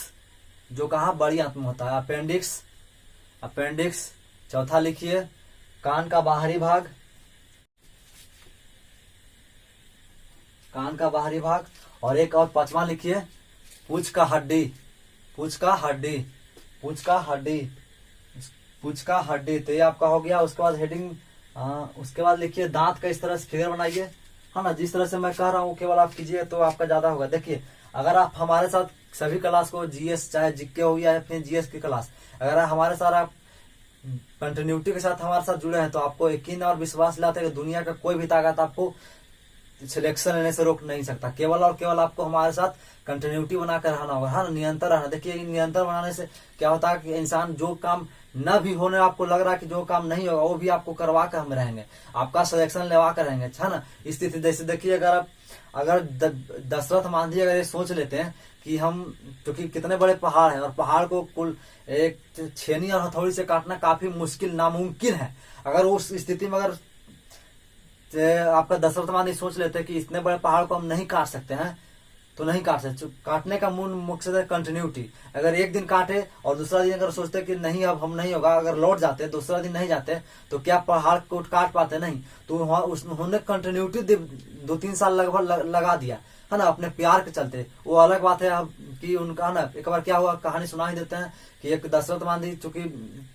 जो कहाँ बड़ी आंत में होता है, अपेंडिक्स। चौथा लिखिए कान का बाहरी भाग। और एक और पांचवा लिखिए पूंछ का हड्डी। तो ये आपका हो गया। उसके बाद हेडिंग, उसके बाद लिखिए दांत का इस तरह से फिगर बनाइए, है ना। जिस तरह से मैं कह रहा हूँ केवल आप कीजिए तो आपका ज्यादा होगा। देखिए अगर आप हमारे साथ सभी क्लास को जीएस चाहे जीके हो या फिर जीएस की क्लास, अगर हमारे साथ आप कंटिन्यूटी के साथ हमारे साथ जुड़े हैं तो आपको यकीन और विश्वास दिलाते हैं कि दुनिया का कोई भी ताकत आपको सिलेक्शन लेने से रोक नहीं सकता। केवल और केवल आपको हमारे साथ कंटिन्यूटी बनाकर रहना होगा, हाँ, निरंतर रहना। देखिए निरंतर बनाने से क्या होता है कि इंसान जो काम न भी होने आपको लग रहा है कि जो काम नहीं होगा वो भी आपको करवा कर हम रहेंगे, आपका सिलेक्शन लेवा कर रहेंगे, है ना। स्थिति जैसे देखिए अगर दशरथ मांझी अगर ये सोच लेते हैं कि हम, क्योंकि कितने बड़े पहाड़ हैं और पहाड़ को कुल एक छेनी और हथौड़ी से काटना काफी मुश्किल नामुमकिन है। अगर उस स्थिति में अगर आपका दशरथ मांझी सोच लेते हैं कि इतने बड़े पहाड़ को हम नहीं काट सकते हैं तो नहीं काट सकते। काटने का मूल मकसद है कंटिन्यूटी। अगर एक दिन काटे और दूसरा दिन अगर सोचते कि नहीं अब हम नहीं होगा, अगर लौट जाते दूसरा दिन नहीं जाते तो क्या पहाड़ को काट पाते? नहीं। तो उन्होंने कंटिन्यूटी 2-3 साल लगभग लगा दिया, है ना, अपने प्यार के चलते। वो अलग बात है अब कि उनका ना एक बार क्या हुआ, कहानी सुना ही देते हैं कि एक दशरथ मांझी चूंकि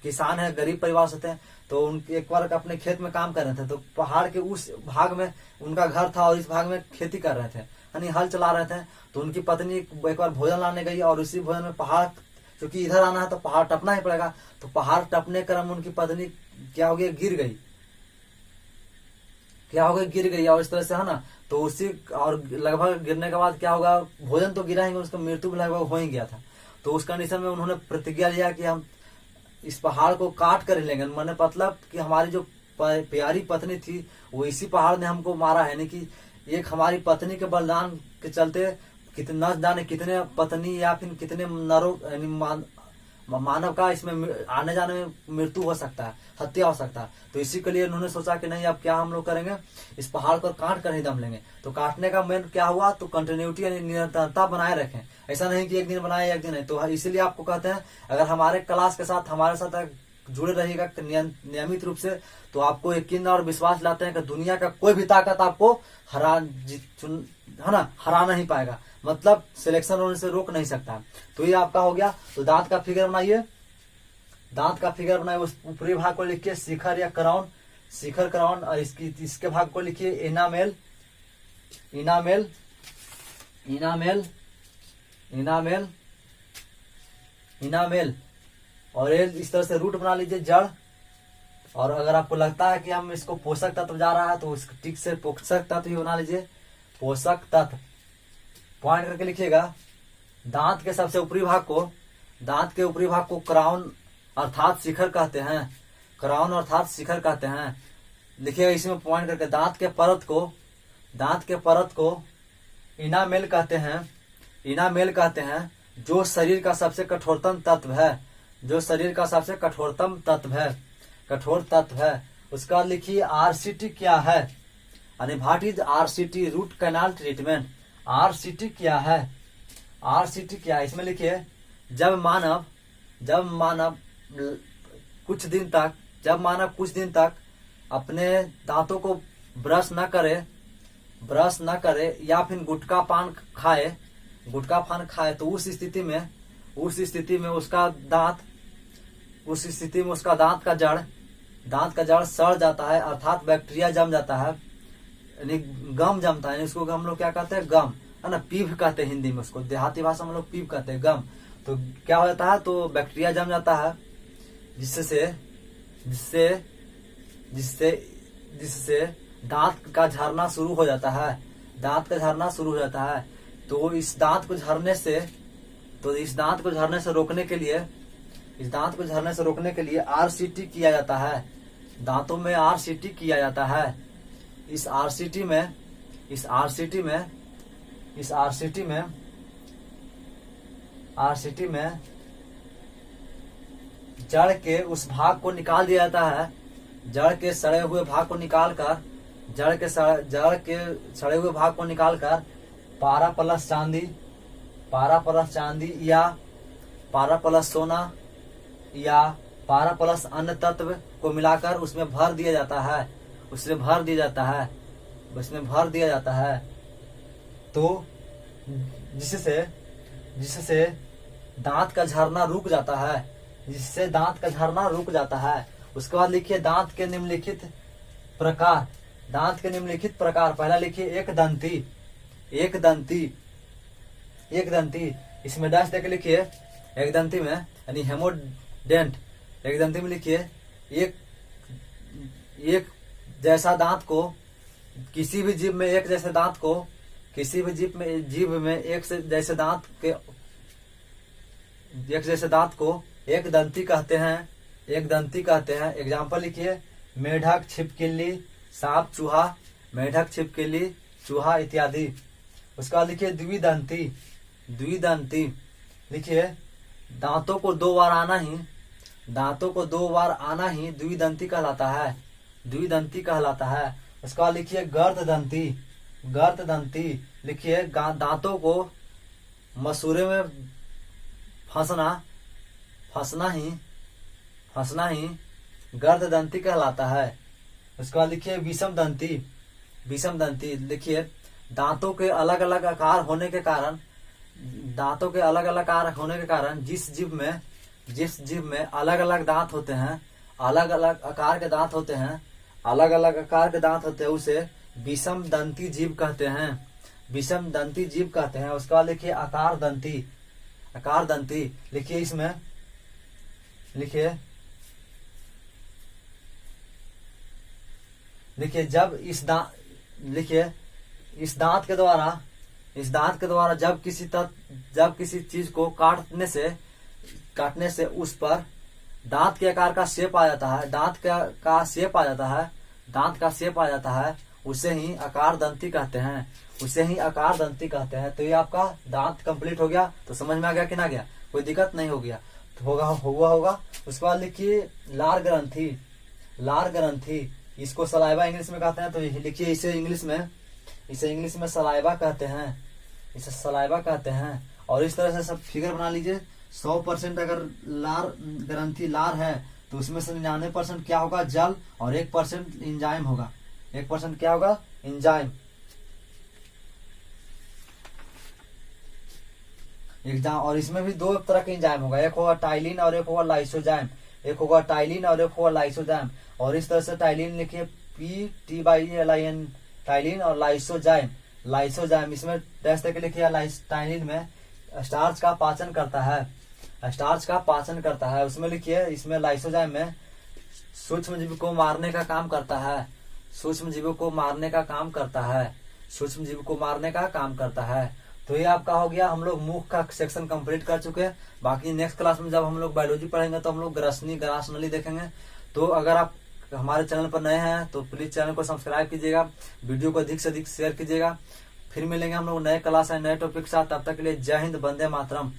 किसान है, गरीब परिवार से थे, तो उनके एक बार अपने खेत में काम कर रहे थे, तो पहाड़ के उस भाग में उनका घर था और इस भाग में खेती कर रहे थे, यानी हल चला रहे थे। तो उनकी पत्नी एक बार भोजन लाने गई और उसी भोजन में पहाड़, क्योंकि इधर आना है तो पहाड़ टपना ही पड़ेगा, तो पहाड़ टपने क्रम उनकी पत्नी क्या हो गई, गिर गई और इस तरह से, है ना। तो उसी और लगभग गिरने के बाद क्या होगा, भोजन तो गिरा ही, उसका मृत्यु भी लगभग हो ही गया था। तो उस कंडीशन में उन्होंने प्रतिज्ञा लिया कि हम इस पहाड़ को काट कर लेंगे। मैंने मतलब कि हमारी जो प्यारी पत्नी थी वो इसी पहाड़ ने हमको मारा है, यानी कि एक हमारी पत्नी के बलिदान के चलते कितना जाने कितने पत्नी या फिर कितने नरों यानी मानव का इसमें आने जाने में मृत्यु हो सकता है, हत्या हो सकता है। तो इसी के लिए उन्होंने सोचा कि नहीं अब क्या हम लोग करेंगे, इस पहाड़ को काट कर ही दम लेंगे। तो काटने का मेन क्या हुआ, तो कंटिन्यूटी यानी निरंतरता बनाए रखें। ऐसा नहीं कि एक दिन बनाए एक दिन है। तो इसीलिए आपको कहते हैं अगर हमारे क्लास के साथ हमारे साथ जुड़े रहिएगा नियमित रूप से, तो आपको यकीन और विश्वास लाते हैं कि दुनिया का कोई भी ताकत आपको हरा नहीं पाएगा, मतलब सिलेक्शन होने से रोक नहीं सकता। तो ये आपका हो गया। तो दांत का फिगर बनाइए, उस ऊपरी भाग को लिखिए शिखर या क्राउन, और इसके भाग को लिखिए इनामेल, और ये इस तरह से रूट बना लीजिए, जड़। और अगर आपको लगता है कि हम इसको पोषक तत्व जा रहा है तो ठीक से पोषक तत्व ही बना लीजिए, पोषक तत्व पॉइंट करके लिखिएगा। दांत के सबसे ऊपरी भाग को क्राउन अर्थात शिखर कहते हैं, लिखिएगा इसमें पॉइंट करके। दांत के परत को इनामेल कहते हैं, जो शरीर का सबसे कठोरतम तत्व है, उसका लिखिए आरसीटी क्या है, यानी what is RCT, root canal treatment. RCT क्या है, इसमें लिखिए जब मानव कुछ दिन तक अपने दांतों को ब्रश न करे या फिर गुटखा पान खाए तो उस स्थिति में उसका दांत का जड़ सड़ जाता है, अर्थात बैक्टीरिया जम जाता है, यानी गम जमता है। इसको हम लोग क्या कहते हैं, गम, है ना, पीभ कहते हैं हिंदी में उसको, देहाती भाषा में हम लोग पीभ कहते हैं, गम। तो क्या हो जाता है, तो बैक्टीरिया जम जाता है, जिससे दांत का झरना शुरू हो जाता है। तो इस दांत को झरने से रोकने के लिए आरसीटी किया जाता है, दांतों में आरसीटी किया जाता है। इस आरसीटी में जड़ के उस भाग को निकाल दिया जाता है, जड़ के सड़े हुए भाग को निकालकर पारा प्लस चांदी या पारा प्लस सोना या पारा प्लस अन्य तत्व को मिलाकर उसमें भर दिया जाता है, तो जिससे दांत का झरना रुक जाता है। उसके बाद लिखिए दांत के निम्नलिखित प्रकार। पहला लिखिए एक दंती, इसमें डैश देके लिखिए, एक दंती में यानी हेमोडेंट, एक दंती में लिखिए एक जैसा दांत को, किसी भी जीव में एक जैसे दांत को एक दंती कहते हैं। एग्जाम्पल लिखिए, मेढक, छिपकली, सांप, चूहा इत्यादि। उसका लिखिए द्विदंती, लिखिए दांतों को दो बार आना ही द्विदंती कहलाता है। उसका लिखिए गर्ददंती, लिखिए दांतों को मसूरे में फंसना ही गर्ददंती कहलाता है। उसका लिखिए विषमदंती, लिखिए दांतों के अलग अलग आकार होने के कारण जिस जीव में अलग अलग दांत होते हैं, अलग अलग आकार के दांत होते हैं, उसे विषमदंती जीव कहते हैं। उसका लिखिए आकार दंती, लिखिए इसमें जब इस दांत के द्वारा जब किसी चीज को काटने से उस पर दांत के आकार का शेप आ जाता है, उसे ही आकार दंती कहते हैं। तो ये आपका दांत कंप्लीट हो गया। तो समझ में आ गया कि ना गया, कोई दिक्कत नहीं हो गया तो होगा। उसके बाद लिखिए लार ग्रंथि, इसको सलाइवा इंग्लिश में कहते हैं। तो लिखिए इसे इंग्लिश में सलाइवा कहते हैं। और इस तरह से सब फिगर बना लीजिए। 100% अगर लार है तो उसमें से 99% क्या होगा, जल, और 1% एंजाइम होगा। 1% क्या होगा, एंजाइम। और इसमें भी दो तरह के एंजाइम होगा, एक होगा टाइलिन और एक होगा लाइसोजाइम। और इस तरह से टाइलिन लिखिए PTYLIN, टाइलिन, और लाइसोजाइम इसमें डैश करके लिखिए। टाइलिन में स्टार्च का पाचन करता है, उसमें लिखिए, इसमें लाइसोजाइम में सूक्ष्म जीव को मारने का काम करता है। तो ये आपका हो गया। हम लोग मुख का सेक्शन कंप्लीट कर चुके हैं। बाकी नेक्स्ट क्लास में जब हम लोग बायोलॉजी पढ़ेंगे तो हम लोग ग्रास नली देखेंगे। तो अगर आप हमारे चैनल पर नए हैं तो प्लीज चैनल को सब्सक्राइब कीजिएगा, वीडियो को अधिक से अधिक शेयर कीजिएगा। फिर मिलेंगे हम लोग नए क्लास है, नए टॉपिक के साथ। तब तक के लिए जय हिंद, वंदे मातरम।